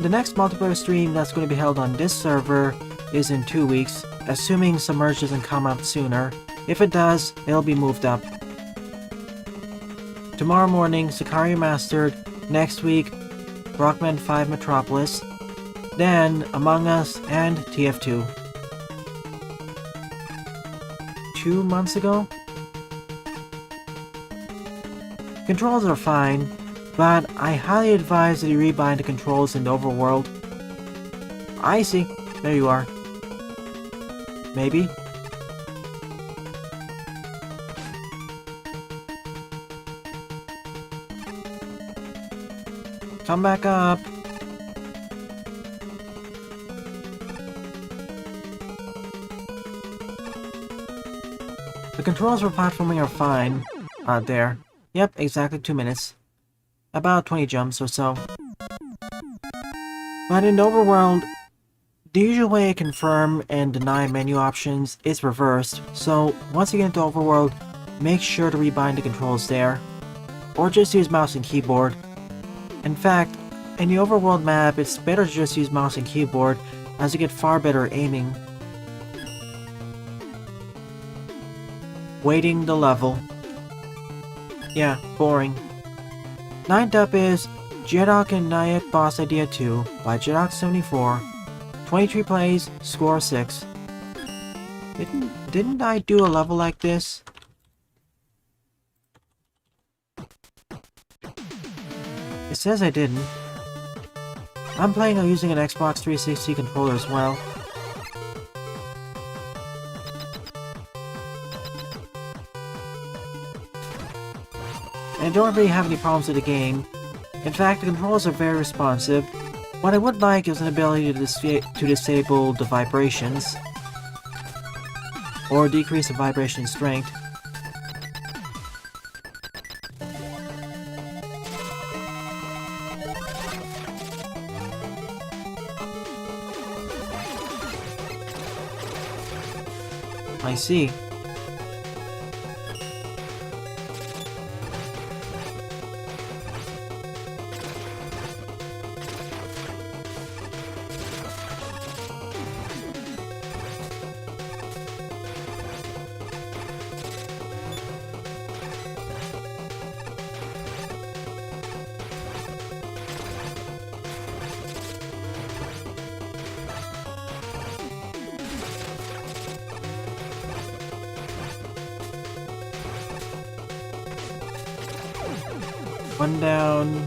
The next multiplayer stream that's going to be held on this server is in 2 weeks, assuming Submerged doesn't come out sooner. If it does, it'll be moved up. Tomorrow morning, Sicario Mastered. Next week, Rockman 5 Metropolis. Then, Among Us and TF2. 2 months ago? Controls are fine, but I highly advise that you rebind the controls in the overworld. I see. There you are. Maybe. Come back up. The controls for platforming are fine. There. Yep, exactly 2 minutes. About 20 jumps or so. But in the overworld, the usual way to confirm and deny menu options is reversed, so once you get into overworld, make sure to rebind the controls there. Or just use mouse and keyboard. In fact, in the overworld map, it's better to just use mouse and keyboard, as you get far better aiming. Waiting the level. Yeah, boring. 9th up is JetHawk and Naeik Boss Idea 2 by JetHawk74. 23 plays, score 6. Didn't I do a level like this? It says I didn't. I'm planning on using an Xbox 360 controller as well. And I don't really have any problems with the game. In fact, the controls are very responsive. What I would like is an ability to disable the vibrations, or decrease the vibration strength. I see. One down.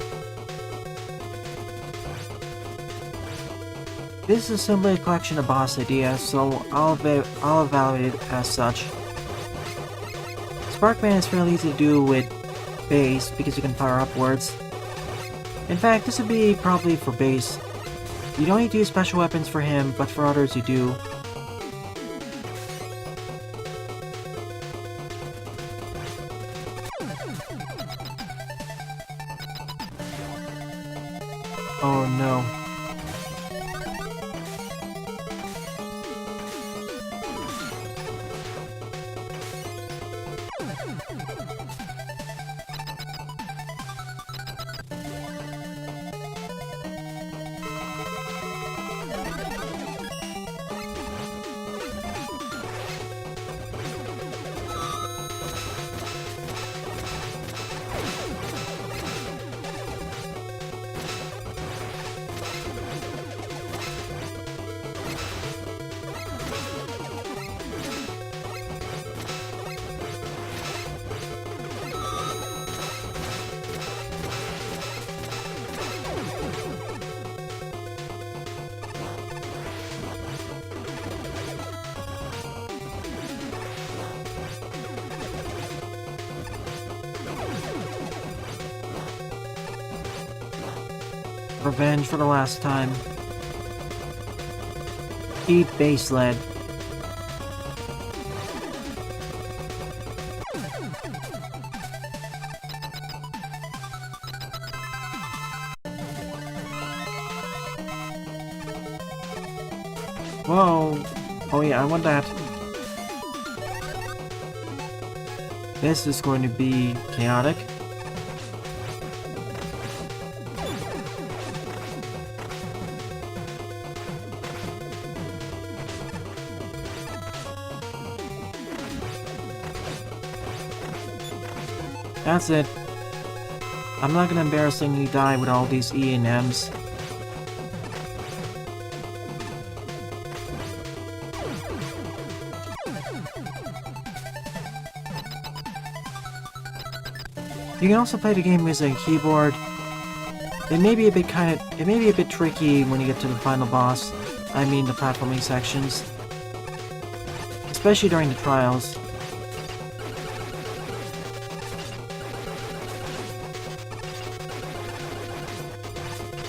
This is simply a collection of boss ideas, so I'll evaluate it as such. Sparkman is fairly easy to do with base because you can fire upwards. In fact, this would be probably for base. You don't need to use special weapons for him, but for others you do. Oh no. Revenge for the last time. Eat base lead. Whoa! Oh yeah, I want that. This is going to be chaotic. That's it. I'm not gonna embarrassingly die with all these E and M's. You can also play the game using a keyboard. It may be a bit tricky when you get to the final boss. I mean the platforming sections. Especially during the trials.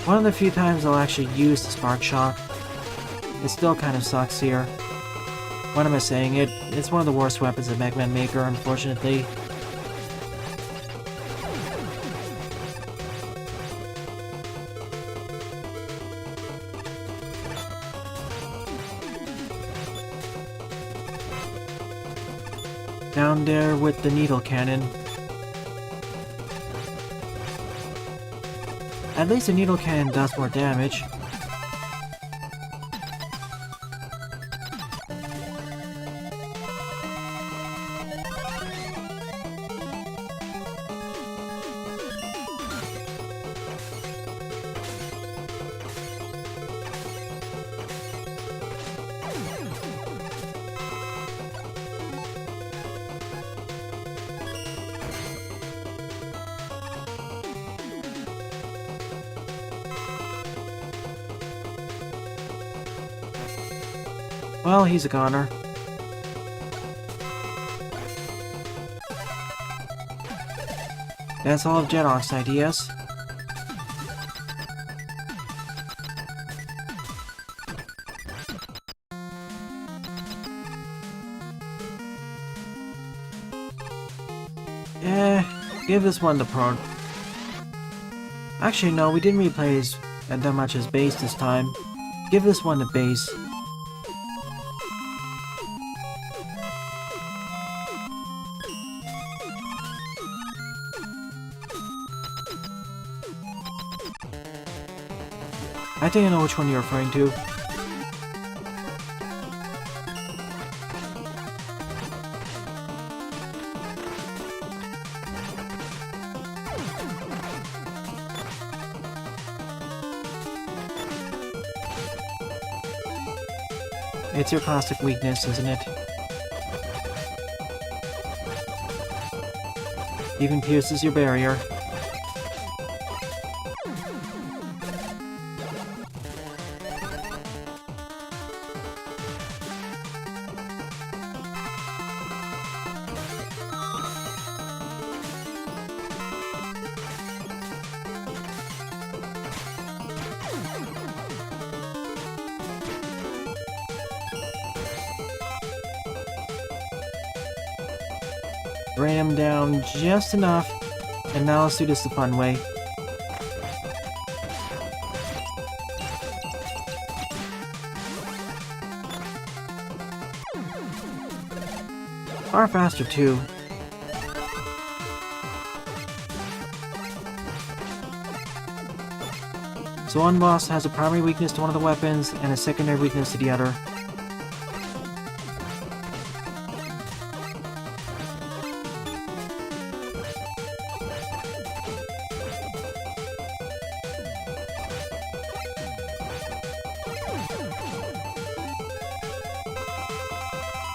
One of the few times I'll actually use the Spark Shock. It still kind of sucks here. What am I saying? It's one of the worst weapons of Megaman Maker, unfortunately. Down there with the needle cannon. At least the needle cannon does more damage. Well, he's a goner. That's all of JetHawk's ideas. Give this one the Pro. Actually, no, we didn't replay that much as base this time. Give this one the base. I think I know which one you're referring to. It's your classic weakness, isn't it? Even pierces your barrier. Bring him down just enough, and now let's do this the fun way. Far faster too. So one boss has a primary weakness to one of the weapons and a secondary weakness to the other.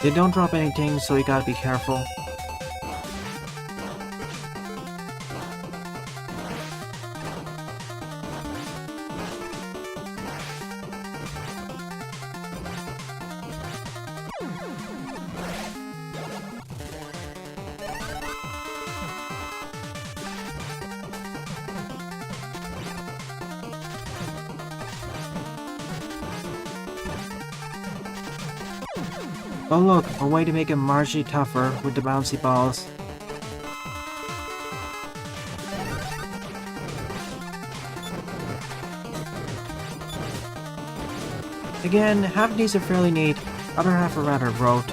They don't drop anything, so you gotta be careful. Oh look, a way to make him marginally tougher with the bouncy balls. Again, half of these are fairly neat, other half are rather rote.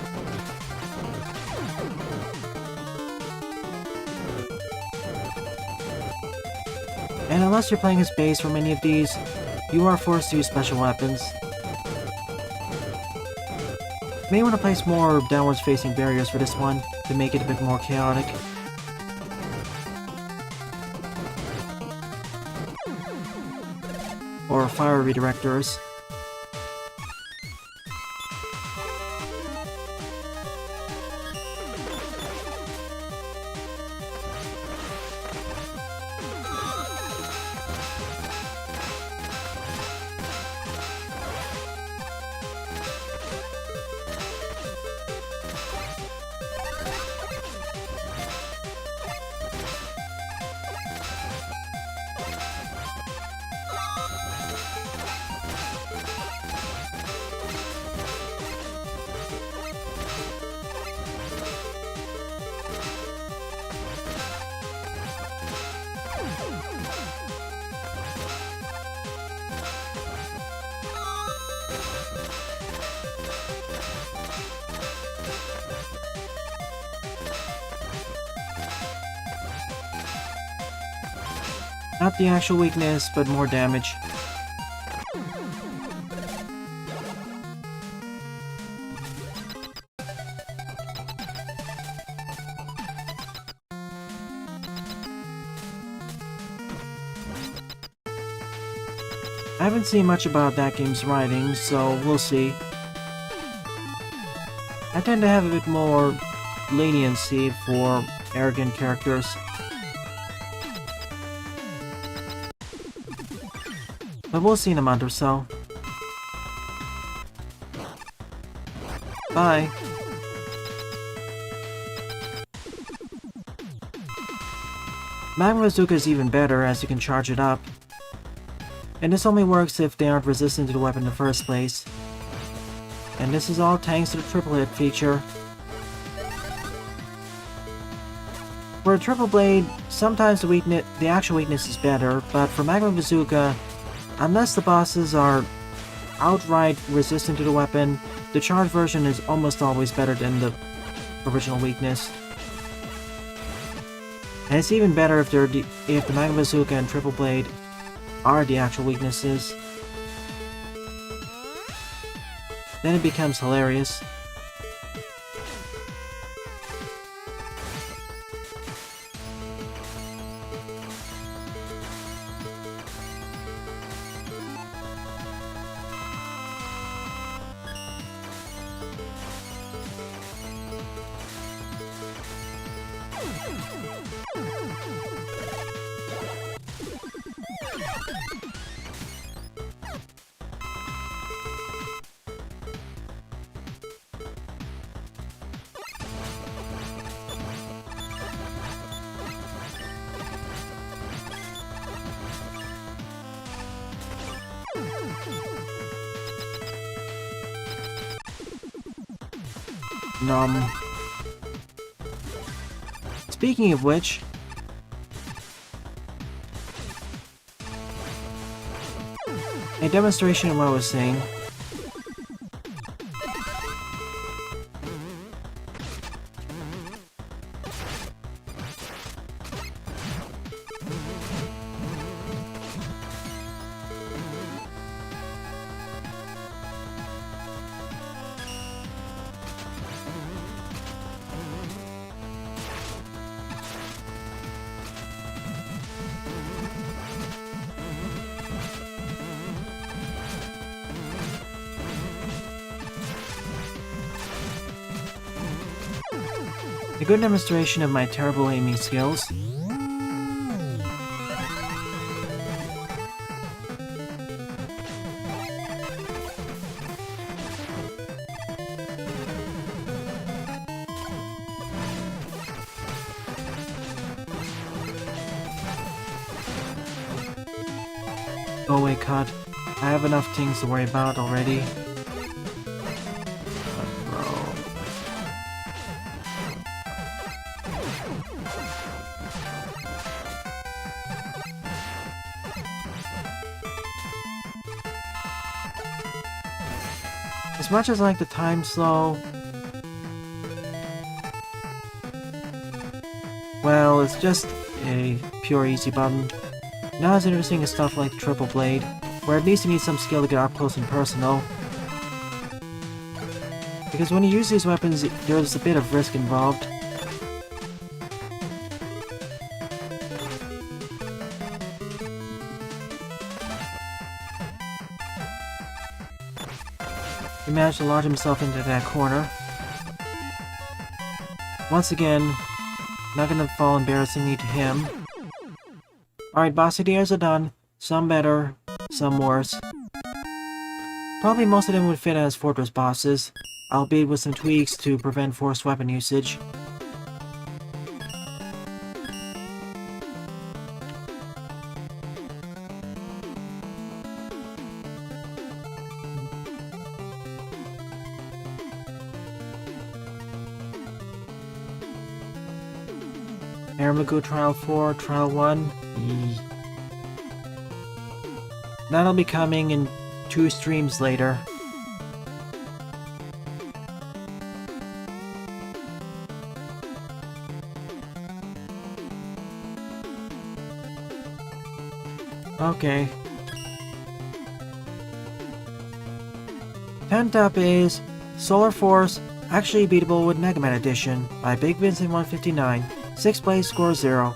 And unless you're playing as base from any of these, you are forced to use special weapons. You may want to place more downwards facing barriers for this one to make it a bit more chaotic. Or fire redirectors. Not the actual weakness, but more damage. I haven't seen much about that game's writing, so we'll see. I tend to have a bit more leniency for arrogant characters. But we'll see in a month or so. Bye. Magma Bazooka is even better as you can charge it up. And this only works if they aren't resistant to the weapon in the first place. And this is all thanks to the triple hit feature. For a triple blade, sometimes the actual weakness is better, but for Magma Bazooka, unless the bosses are outright resistant to the weapon, the charged version is almost always better than the original weakness. And it's even better if the Magma Bazooka and Triple Blade are the actual weaknesses. Then it becomes hilarious. Speaking of which, a demonstration of what I was saying. A good demonstration of my terrible aiming skills. Go away, cut. I have enough things to worry about already. As much as I like the time slow, well, it's just a pure easy button. Not as interesting as stuff like the Triple Blade, where at least you need some skill to get up close and personal. Because when you use these weapons, there's a bit of risk involved. He managed to lodge himself into that corner. Once again, not gonna fall embarrassingly to him. Alright, boss ideas are done. Some better, some worse. Probably most of them would fit as fortress bosses, albeit with some tweaks to prevent forced weapon usage. Aramagu Trial 4, Trial 1. That'll be coming in 2 streams later. Okay. 10th up is Solar Force, actually beatable with Megaman Edition by Big Vincent 159. 6 plays, score 0.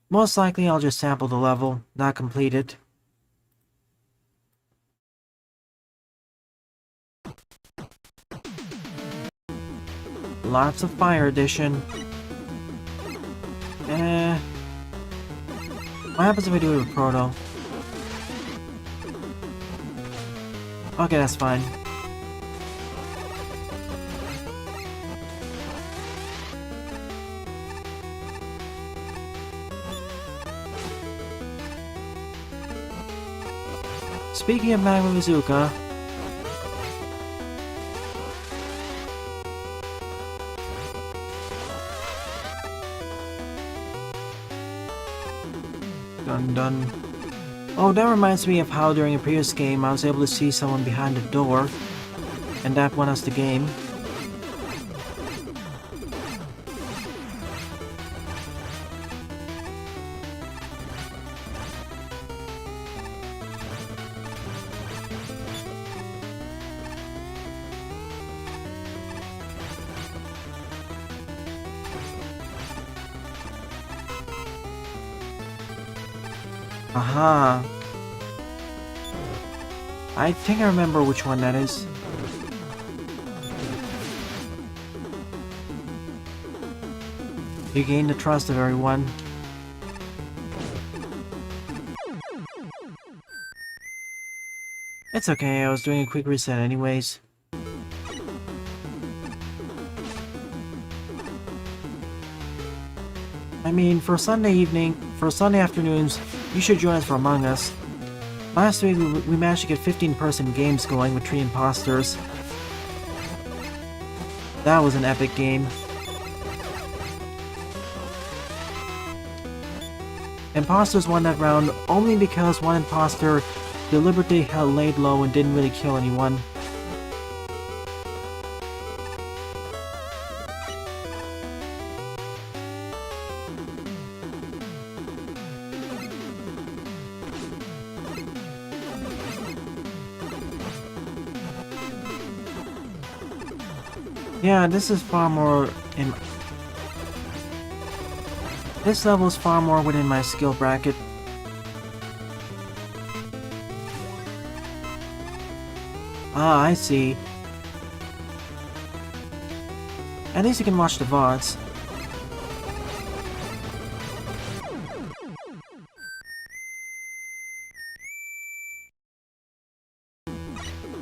Most likely I'll just sample the level, not complete it. Lots of Fire Edition. What happens if I do it with Proto? Okay, that's fine. Speaking of Magma Bazooka, dun dun. Oh, that reminds me of how during a previous game I was able to see someone behind the door, and that won us the game. Aha! I think I remember which one that is. You gain the trust of everyone. It's okay, I was doing a quick reset anyways. I mean, for Sunday afternoons, you should join us for Among Us. Last week, we managed to get 15-person games going with 3 imposters. That was an epic game. Imposters won that round only because one imposter deliberately laid low and didn't really kill anyone. Yeah, this is far more in... This level is far more within my skill bracket. Ah, I see. At least you can watch the VODs.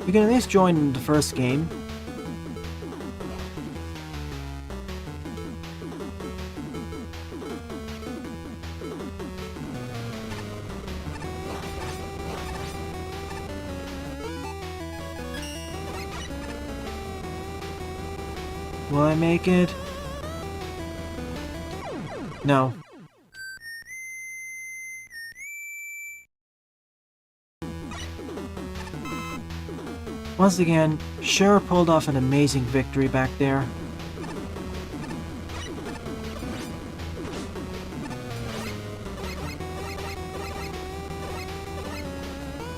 You can at least join the first game. Will I make it? No. Once again, Sure pulled off an amazing victory back there.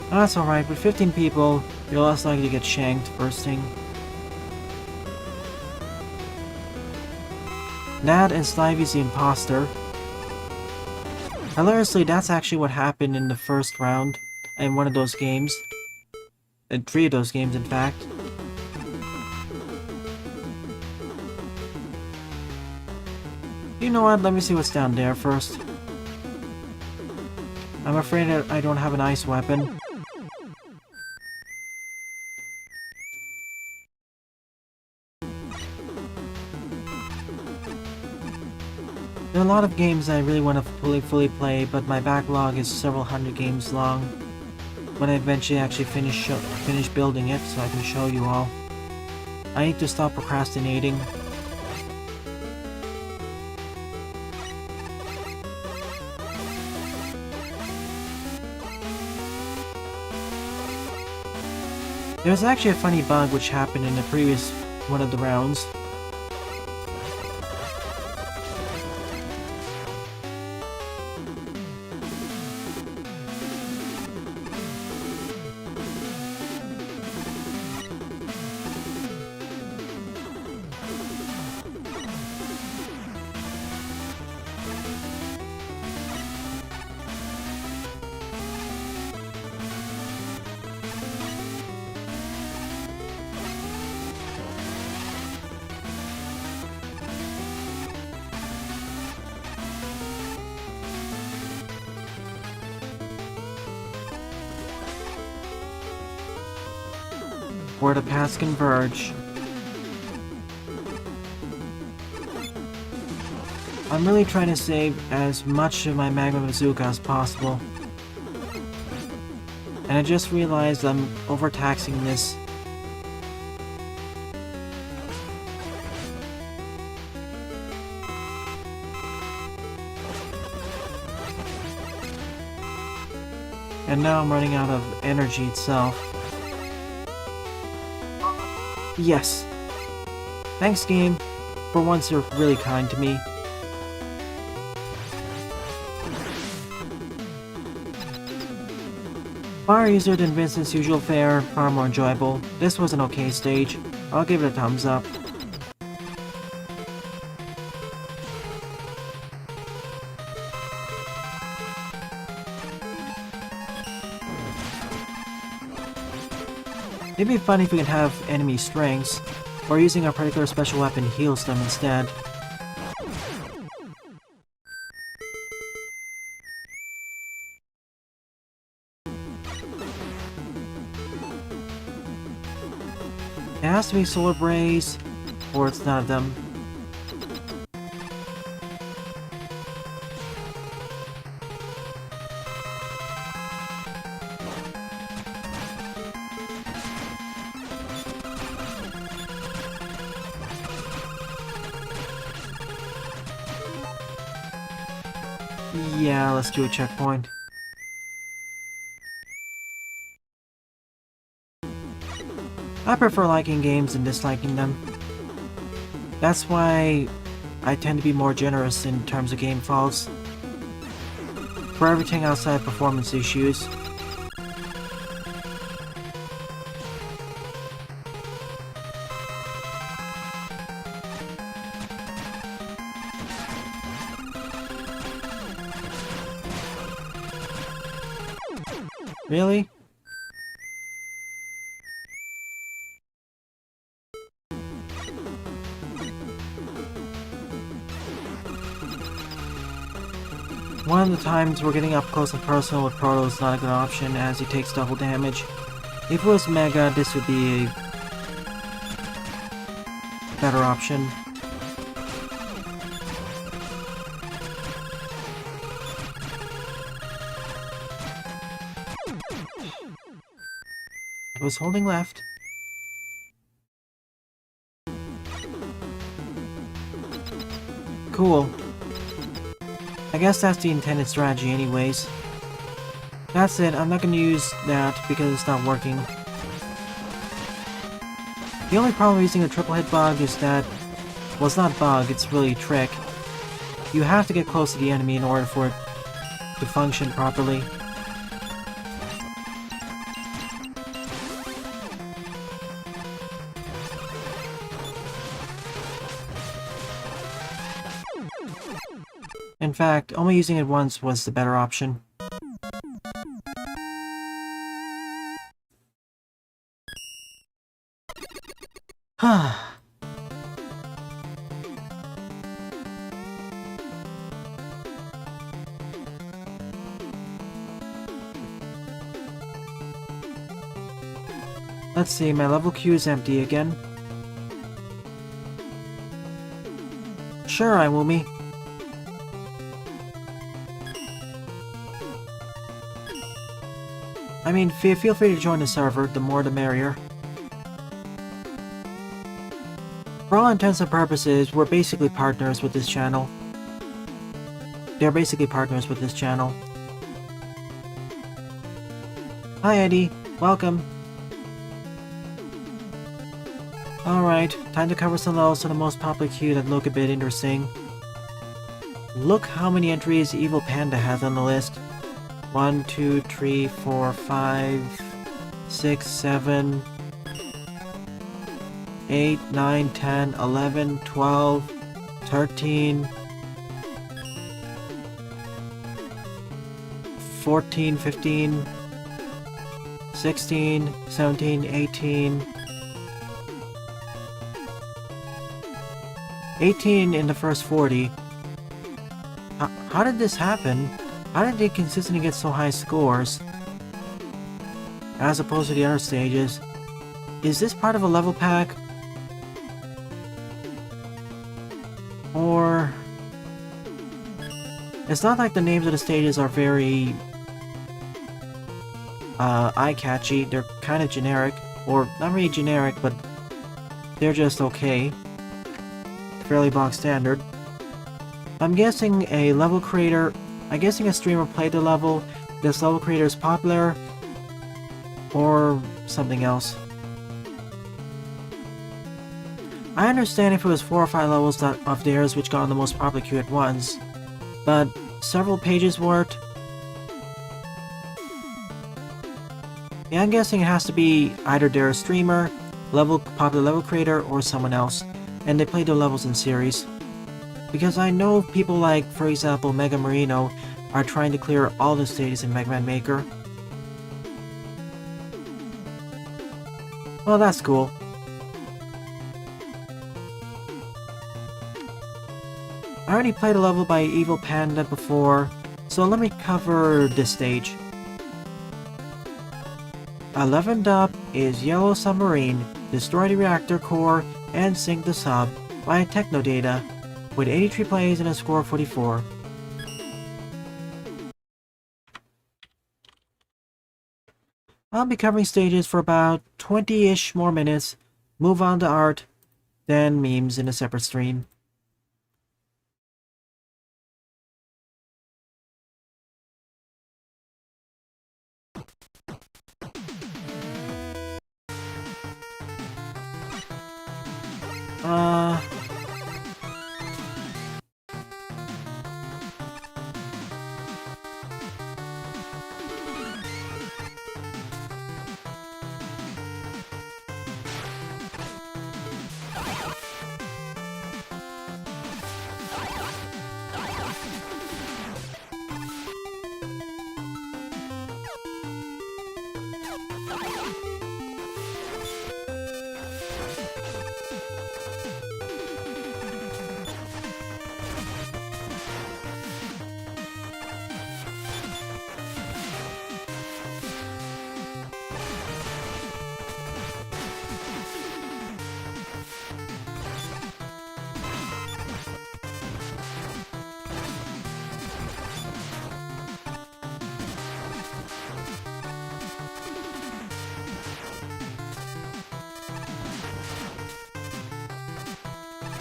That's alright, with 15 people, you're less likely to get shanked first thing. Nad and Slivy's the imposter. Hilariously, that's actually what happened in the first round in one of those games. In 3 of those games, in fact. You know what? Let me see what's down there first. I'm afraid that I don't have an ice weapon. There are a lot of games I really want to fully play, but my backlog is several hundred games long. When I eventually actually finish building it, so I can show you all. I need to stop procrastinating. There was actually a funny bug which happened in the previous one of the rounds. Where the paths converge. I'm really trying to save as much of my Magma Bazooka as possible. And I just realized I'm overtaxing this. And now I'm running out of energy itself. Yes. Thanks, game. For once, you're really kind to me. Far easier than Vincent's usual fare, far more enjoyable. This was an okay stage. I'll give it a thumbs up. It'd be funny if we could have enemy strengths, or using a particular special weapon heals them instead. It has to be Solar Blaze, or it's none of them. Yeah, let's do a checkpoint. I prefer liking games than disliking them. That's why I tend to be more generous in terms of game faults. For everything outside performance issues. Really? One of the times we're getting up close and personal with Proto is not a good option as he takes double damage. If it was Mega, this would be a better option. I was holding left. Cool. I guess that's the intended strategy anyways. That's it, I'm not gonna use that because it's not working. The only problem using a triple hit bug is that, well, it's not bug, it's really trick. You have to get close to the enemy in order for it to function properly. In fact, only using it once was the better option. Let's see, my level queue is empty again. Sure, Iwumi. I mean, feel free to join the server, the more the merrier. For all intents and purposes, we're basically partners with this channel. They're basically partners with this channel. Hi Eddie, welcome. Alright, time to cover some levels to the most popular queue that look a bit interesting. Look how many entries EvilPanda has on the list. 1, 2, 3, 4, 5, 6, 7, 8, 9, 10, 11, 12, 13, 14, 15, 16, 17, 18, 18 in the first 40. How did this happen? How did they consistently get so high scores? As opposed to the other stages. Is this part of a level pack? Or... It's not like the names of the stages are very... eye-catchy. They're kind of generic. Or, not really generic, but... they're just okay. Fairly bog standard. I'm guessing a level creator... I'm guessing a streamer played the level, this level creator is popular, or something else. I understand if it was 4 or 5 levels of theirs which got on the most popular queue at once, but several pages worth? Yeah, I'm guessing it has to be either their streamer, popular level creator, or someone else, and they play their levels in series. Because I know people like, for example, Mega Marino are trying to clear all the stages in Megaman Maker. Well, that's cool. I already played a level by EvilPanda before, so let me cover this stage. 11th up is Yellow Submarine, destroy the reactor core, and sink the sub by Technodata, with 83 plays and a score of 44. I'll be covering stages for about 20-ish more minutes, move on to art, then memes in a separate stream.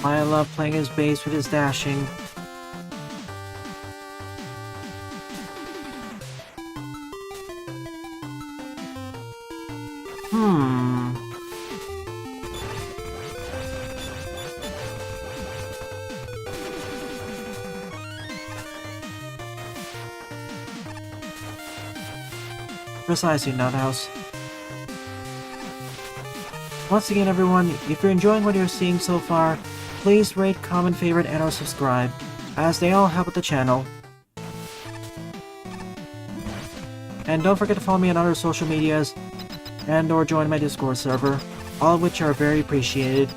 I love playing his bass with his dashing. Precisely, Nuthouse. Once again, everyone, if you're enjoying what you're seeing so far, please rate, comment, favorite, and or subscribe, as they all help with the channel. And don't forget to follow me on other social medias, and or join my Discord server, all of which are very appreciated.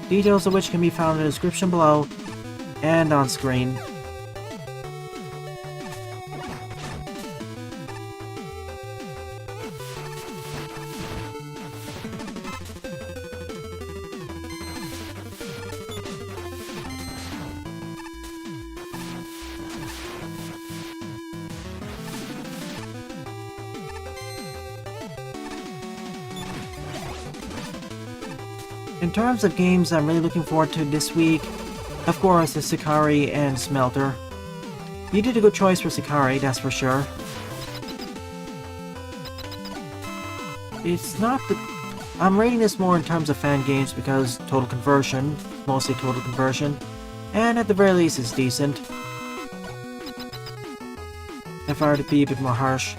Details of which can be found in the description below, and on screen. In terms of games I'm really looking forward to this week, of course, is Sakari and Smelter. You did a good choice for Sakari, that's for sure. It's not the... I'm rating this more in terms of fan games because total conversion, mostly total conversion, and at the very least it's decent. If I were to be a bit more harsh.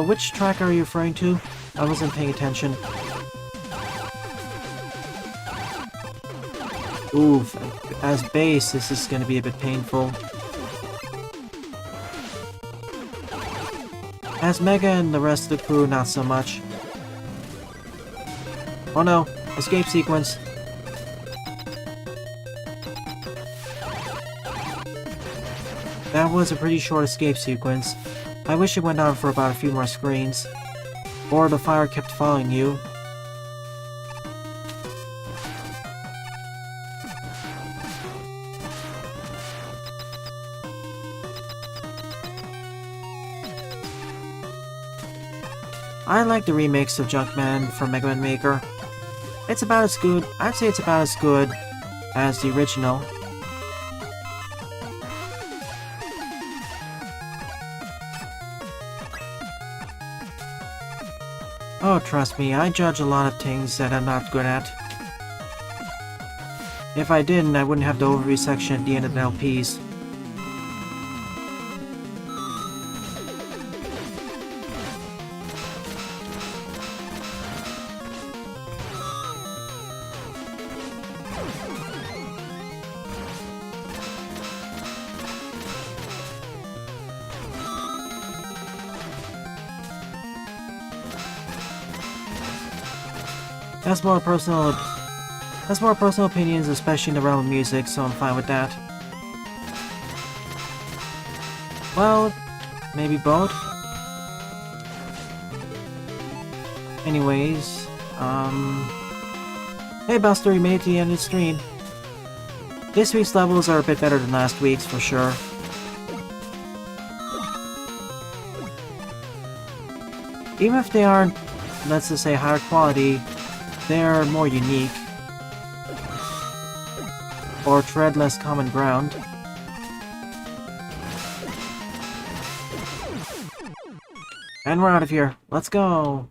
Which track are you referring to? I wasn't paying attention. Oof, as bass, this is gonna be a bit painful. As Mega and the rest of the crew, not so much. Oh no, escape sequence. That was a pretty short escape sequence. I wish it went on for about a few more screens. Or the fire kept following you. I like the remix of Junkman from Megaman Maker. It's about as good, I'd say it's about as good as the original. Oh, trust me, I judge a lot of things that I'm not good at. If I didn't, I wouldn't have the overview section at the end of the LPs. That's more personal opinions, especially in the realm of music, so I'm fine with that. Well, maybe both. Anyways, hey Buster, you made it to the end of the stream. This week's levels are a bit better than last week's, for sure. Even if they aren't, let's just say, higher quality, they're more unique. Or tread less common ground. And we're out of here. Let's go!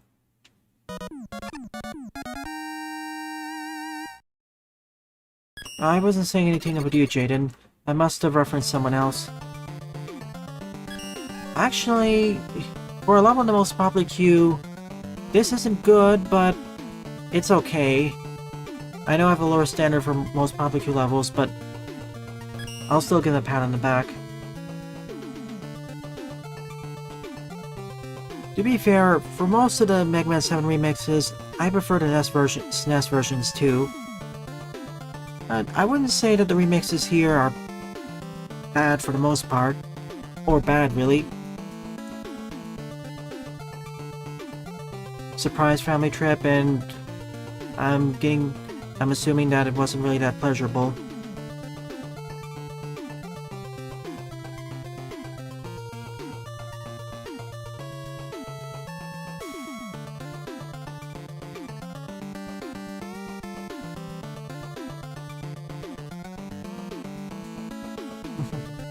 I wasn't saying anything about you, Jaden. I must have referenced someone else. Actually, for a level in the most popular queue, this isn't good, but it's okay. I know I have a lower standard for most popular queue levels, but I'll still give it a pat on the back. To be fair, for most of the Mega Man 7 remixes, I prefer the SNES versions too. I wouldn't say that the remixes here are bad for the most part. Or bad, really. Surprise family trip, and I'm assuming that it wasn't really that pleasurable.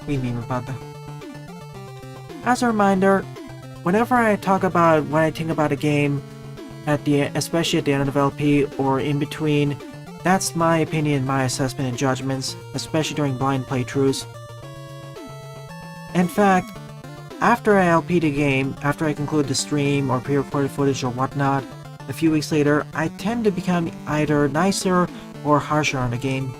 QueenMonika. As a reminder, whenever I talk about when I think about a game, especially at the end of LP or in between, that's my opinion, my assessment and judgments, especially during blind playthroughs. In fact, after I LP the game, after I conclude the stream or pre-recorded footage or whatnot, a few weeks later, I tend to become either nicer or harsher on the game.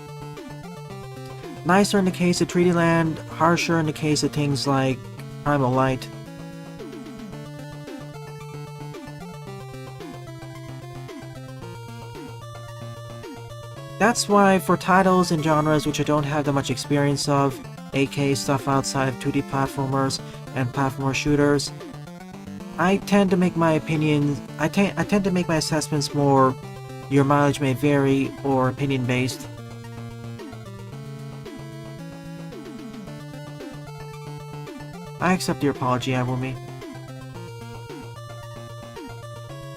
Nicer in the case of 3D Land, harsher in the case of things like Omegalite. That's why for titles and genres which I don't have that much experience of, aka stuff outside of 2D platformers and platformer shooters, I tend to make my opinions, I tend to make my assessments more your mileage may vary or opinion based. I accept your apology, Avumi.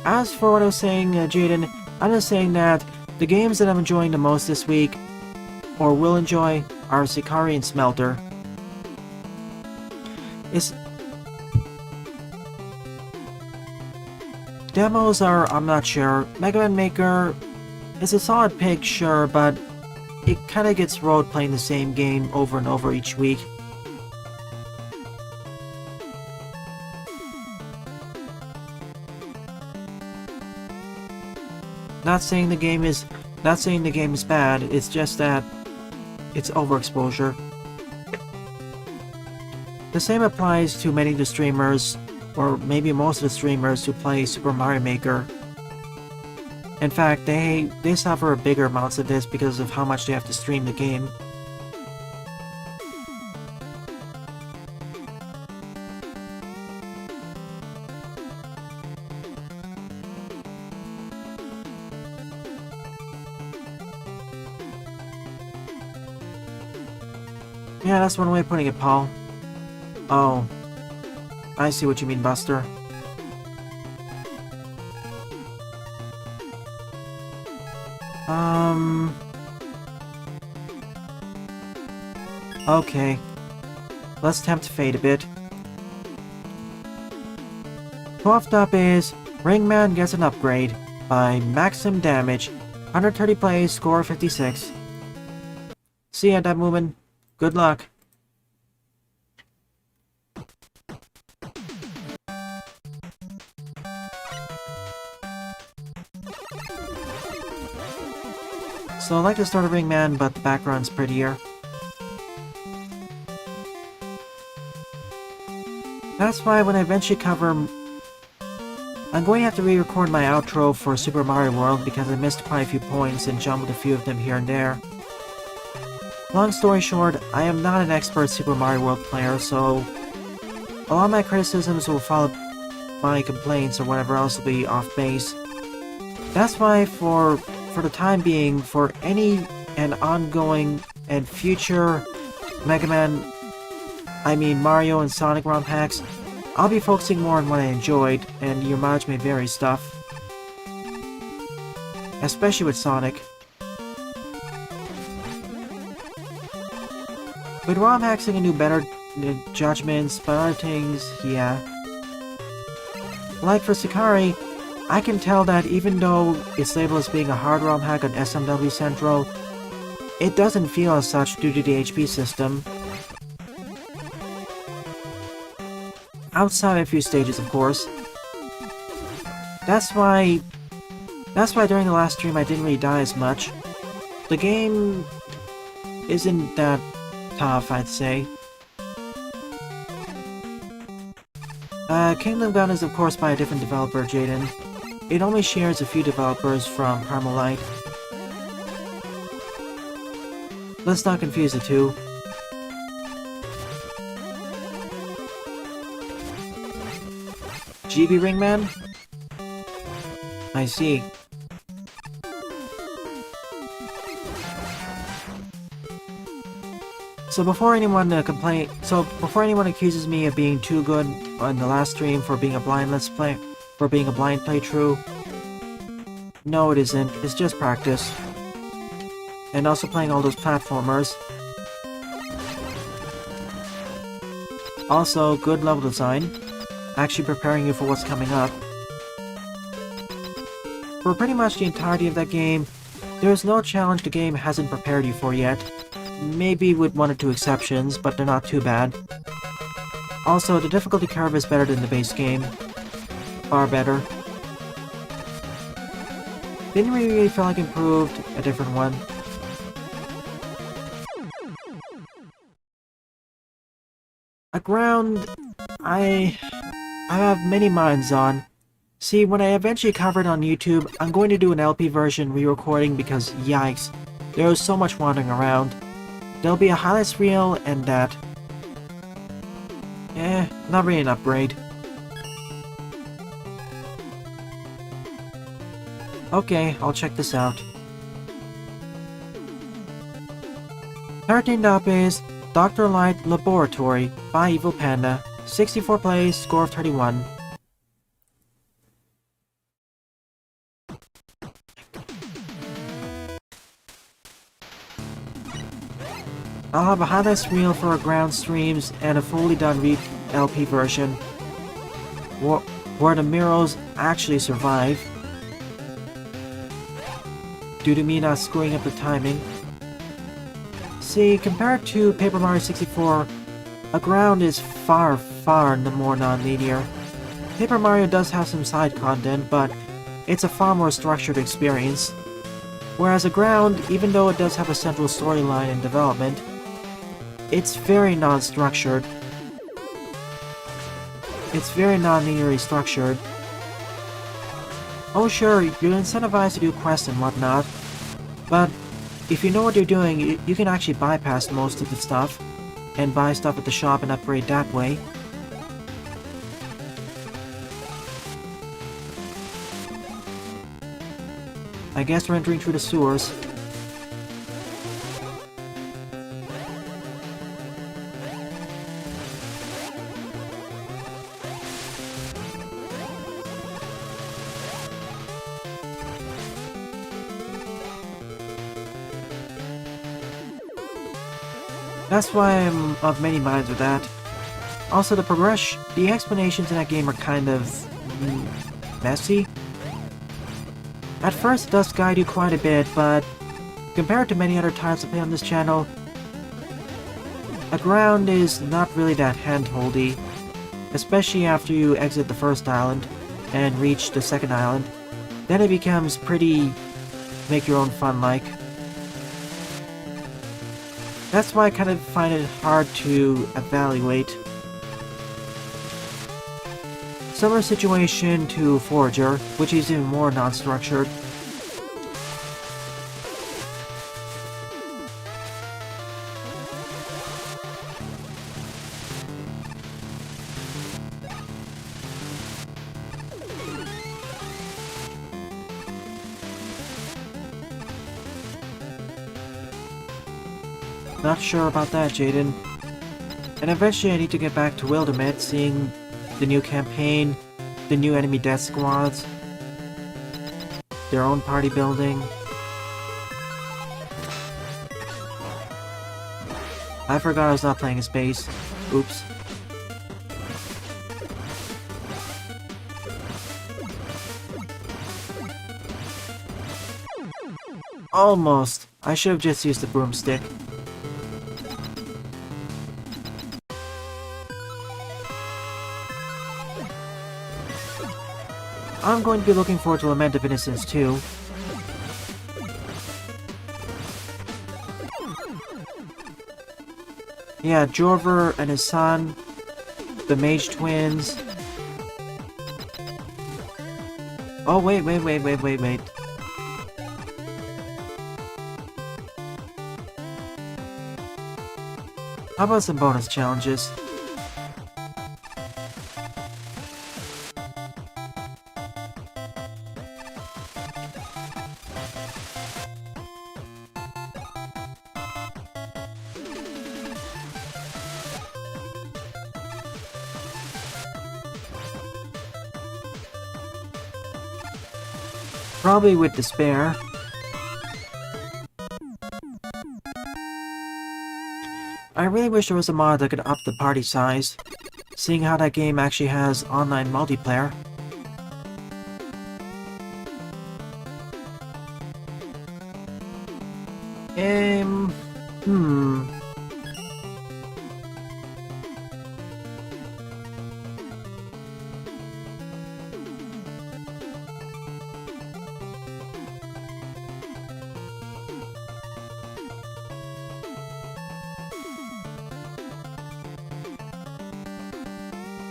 As for what I was saying, Jaden, I'm just saying that the games that I'm enjoying the most this week, or will enjoy, are Sakari and Smelter. Demos are, I'm not sure. Megaman Maker is a solid pick, sure, but it kinda gets road playing the same game over and over each week. Not saying the game is bad, it's just that it's overexposure. The same applies to many of the streamers, or maybe most of the streamers who play Super Mario Maker. In fact, they suffer bigger amounts of this because of how much they have to stream the game. Yeah, that's one way of putting it, Paul. Oh. I see what you mean, Buster. Okay. Let's tempt fate a bit. 12th up is Ringman Gets an Upgrade by Maximdamage. 130 plays, score 56. See ya, that woman. Good luck. So I like to start a Ringman, but the background's prettier. That's why when I eventually cover... I'm going to have to re-record my outro for Super Mario World because I missed quite a few points and jumbled a few of them here and there. Long story short, I am not an expert Super Mario World player, so a lot of my criticisms will follow my complaints or whatever else will be off base. That's why for the time being, for any and ongoing and future Megaman, Mario and Sonic ROM hacks, I'll be focusing more on what I enjoyed, and your mileage may vary stuff. Especially with Sonic. With ROM hacks I can do better judgments, but other things, yeah. Like for Sakari, I can tell that even though it's labeled as being a hard ROM hack on SMW Central, it doesn't feel as such due to the HP system. Outside of a few stages, of course. That's why during the last stream I didn't really die as much. The game isn't that tough, I'd say. Kingdom Gun is of course by a different developer, Jaden. It only shares a few developers from Harmonite. Let's not confuse the two. GB Ringman? I see. So before anyone accuses me of being too good on the last stream for being a blind playthrough, no it isn't, it's just practice. And also playing all those platformers. Also, good level design, actually preparing you for what's coming up. For pretty much the entirety of that game, there's no challenge the game hasn't prepared you for yet. Maybe with one or two exceptions, but they're not too bad. Also, the difficulty curve is better than the base game. Far better. Didn't really feel like improved, a different one. Aground, I have many minds on. See, when I eventually cover it on YouTube, I'm going to do an LP version re-recording because, yikes, there was so much wandering around. There'll be a highlights reel and that. Not really an upgrade. Okay, I'll check this out. 13th up is Dr. Light Laboratory by EvilPanda. 64 plays, score of 31. I'll have a highlights reel for ground streams and a fully done LP version where the Miros actually survive due to me not screwing up the timing. See, compared to Paper Mario 64, Aground is far more non-linear. Paper Mario does have some side content, but it's a far more structured experience. Whereas Aground, even though it does have a central storyline and development, it's very non-structured. It's very non-linearly structured. Oh sure, you're incentivized to do quests and whatnot, but if you know what you're doing, you can actually bypass most of the stuff, and buy stuff at the shop and upgrade that way. I guess we're entering through the sewers. That's why I'm of many minds with that. Also, the explanations in that game are kind of messy. At first, it does guide you quite a bit, but compared to many other titles I play on this channel, Aground is not really that hand-holdy, especially after you exit the first island and reach the second island. Then it becomes pretty make-your-own-fun-like. That's why I kind of find it hard to evaluate. Similar situation to Forager, which is even more non-structured. Not sure about that, Jaden. And eventually I need to get back to Wildermyth, seeing the new campaign, the new enemy death squads, their own party building. I forgot I was not playing as base. Oops. Almost. I should have just used the broomstick. I'm going to be looking forward to Lament of Innocence too. Yeah, Jorver and his son, the Mage Twins. Oh, wait. How about some bonus challenges? Probably with despair. I really wish there was a mod that could up the party size. seeing how that game actually has online multiplayer. Hmm.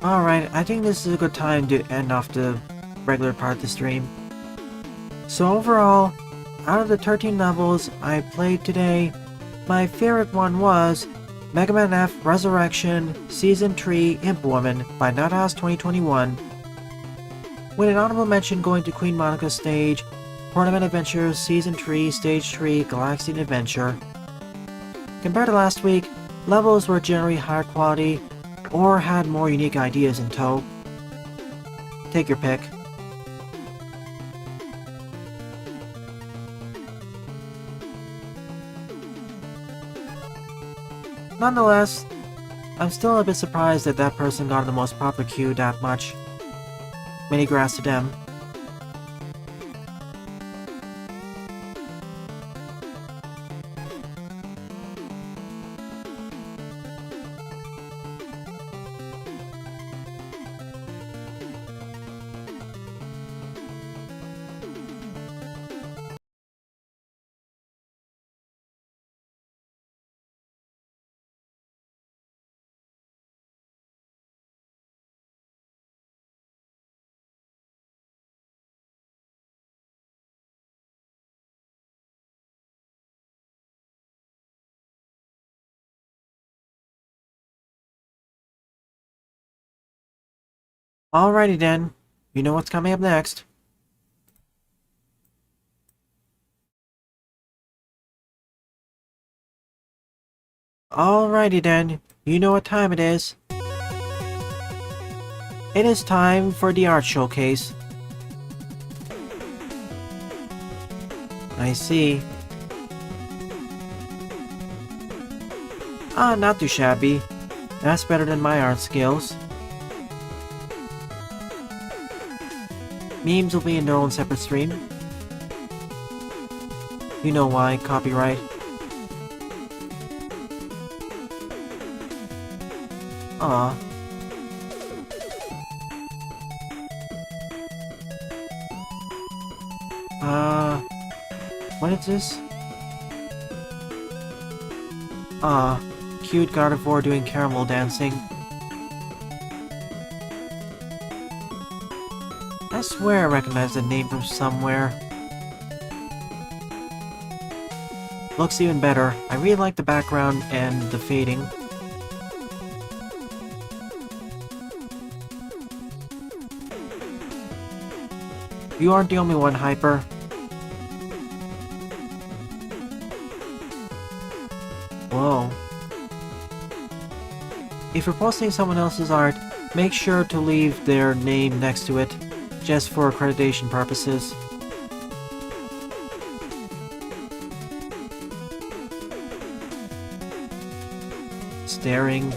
Alright, I think this is a good time to end off the regular part of the stream. So overall, out of the 13 levels I played today, my favorite one was Megaman F-Resurrection-SS3-Imp Woman by Naeik 2021, with an honorable mention going to QueenMonika stage, Protoman Adventure Season 3 Stage 3 Galaxian Adventure. Compared to last week, levels were generally higher quality or had more unique ideas in tow. Take your pick. Nonetheless, I'm still a bit surprised that that person got the most popular queue that much. Many grass to them. Alrighty then, you know what's coming up next. Alrighty then, you know what time it is. It is time for the art showcase. I see. Ah, not too shabby. That's better than my art skills. Memes will be in their own separate stream. You know why, copyright. Aw. What is this? Cute Gardevoir doing caramel dancing. I swear I recognize the name from somewhere. Looks even better. I really like the background and the fading. You aren't the only one, Hyper. Whoa. If you're posting someone else's art, make sure to leave their name next to it, just for accreditation purposes. Staring.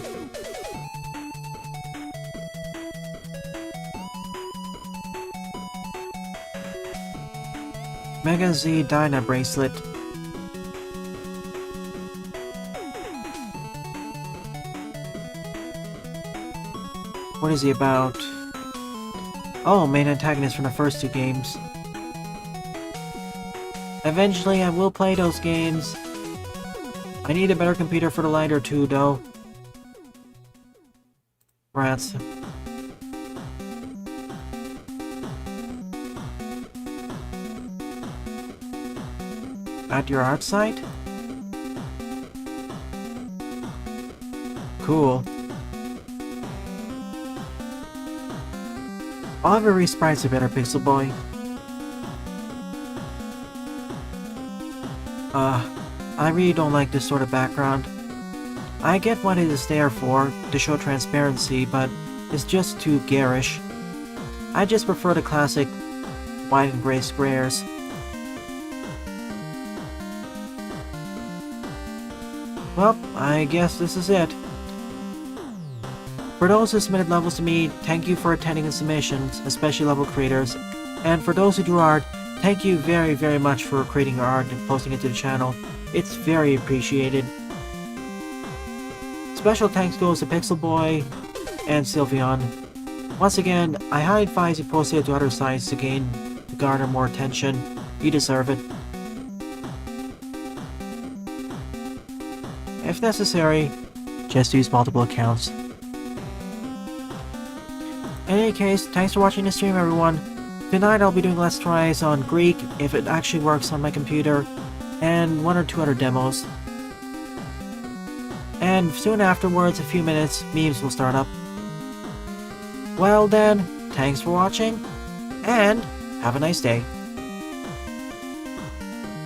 Mega Z Dyna bracelet. What is he about? Oh, main antagonist from the first two games. Eventually I will play those games. I need a better computer for the lighter too, though. Rats. At your art site? Cool. All of your resprites are better, Pixel Boy. I really don't like this sort of background. I get what it is there for, to show transparency, but it's just too garish. I just prefer the classic white and gray squares. Well, I guess this is it. For those who submitted levels to me, thank you for attending the submissions, especially level creators. And for those who drew art, thank you very, very much for creating your art and posting it to the channel. It's very appreciated. Special thanks goes to Pixel Boy and Sylveon. Once again, I highly advise you post it to other sites to garner more attention. You deserve it. If necessary, just use multiple accounts. In any case, thanks for watching the stream, everyone. Tonight I'll be doing Let's Tries on Greek, if it actually works on my computer, and 1 or 2 other demos. And soon afterwards, a few minutes, memes will start up. Well then, thanks for watching, and have a nice day.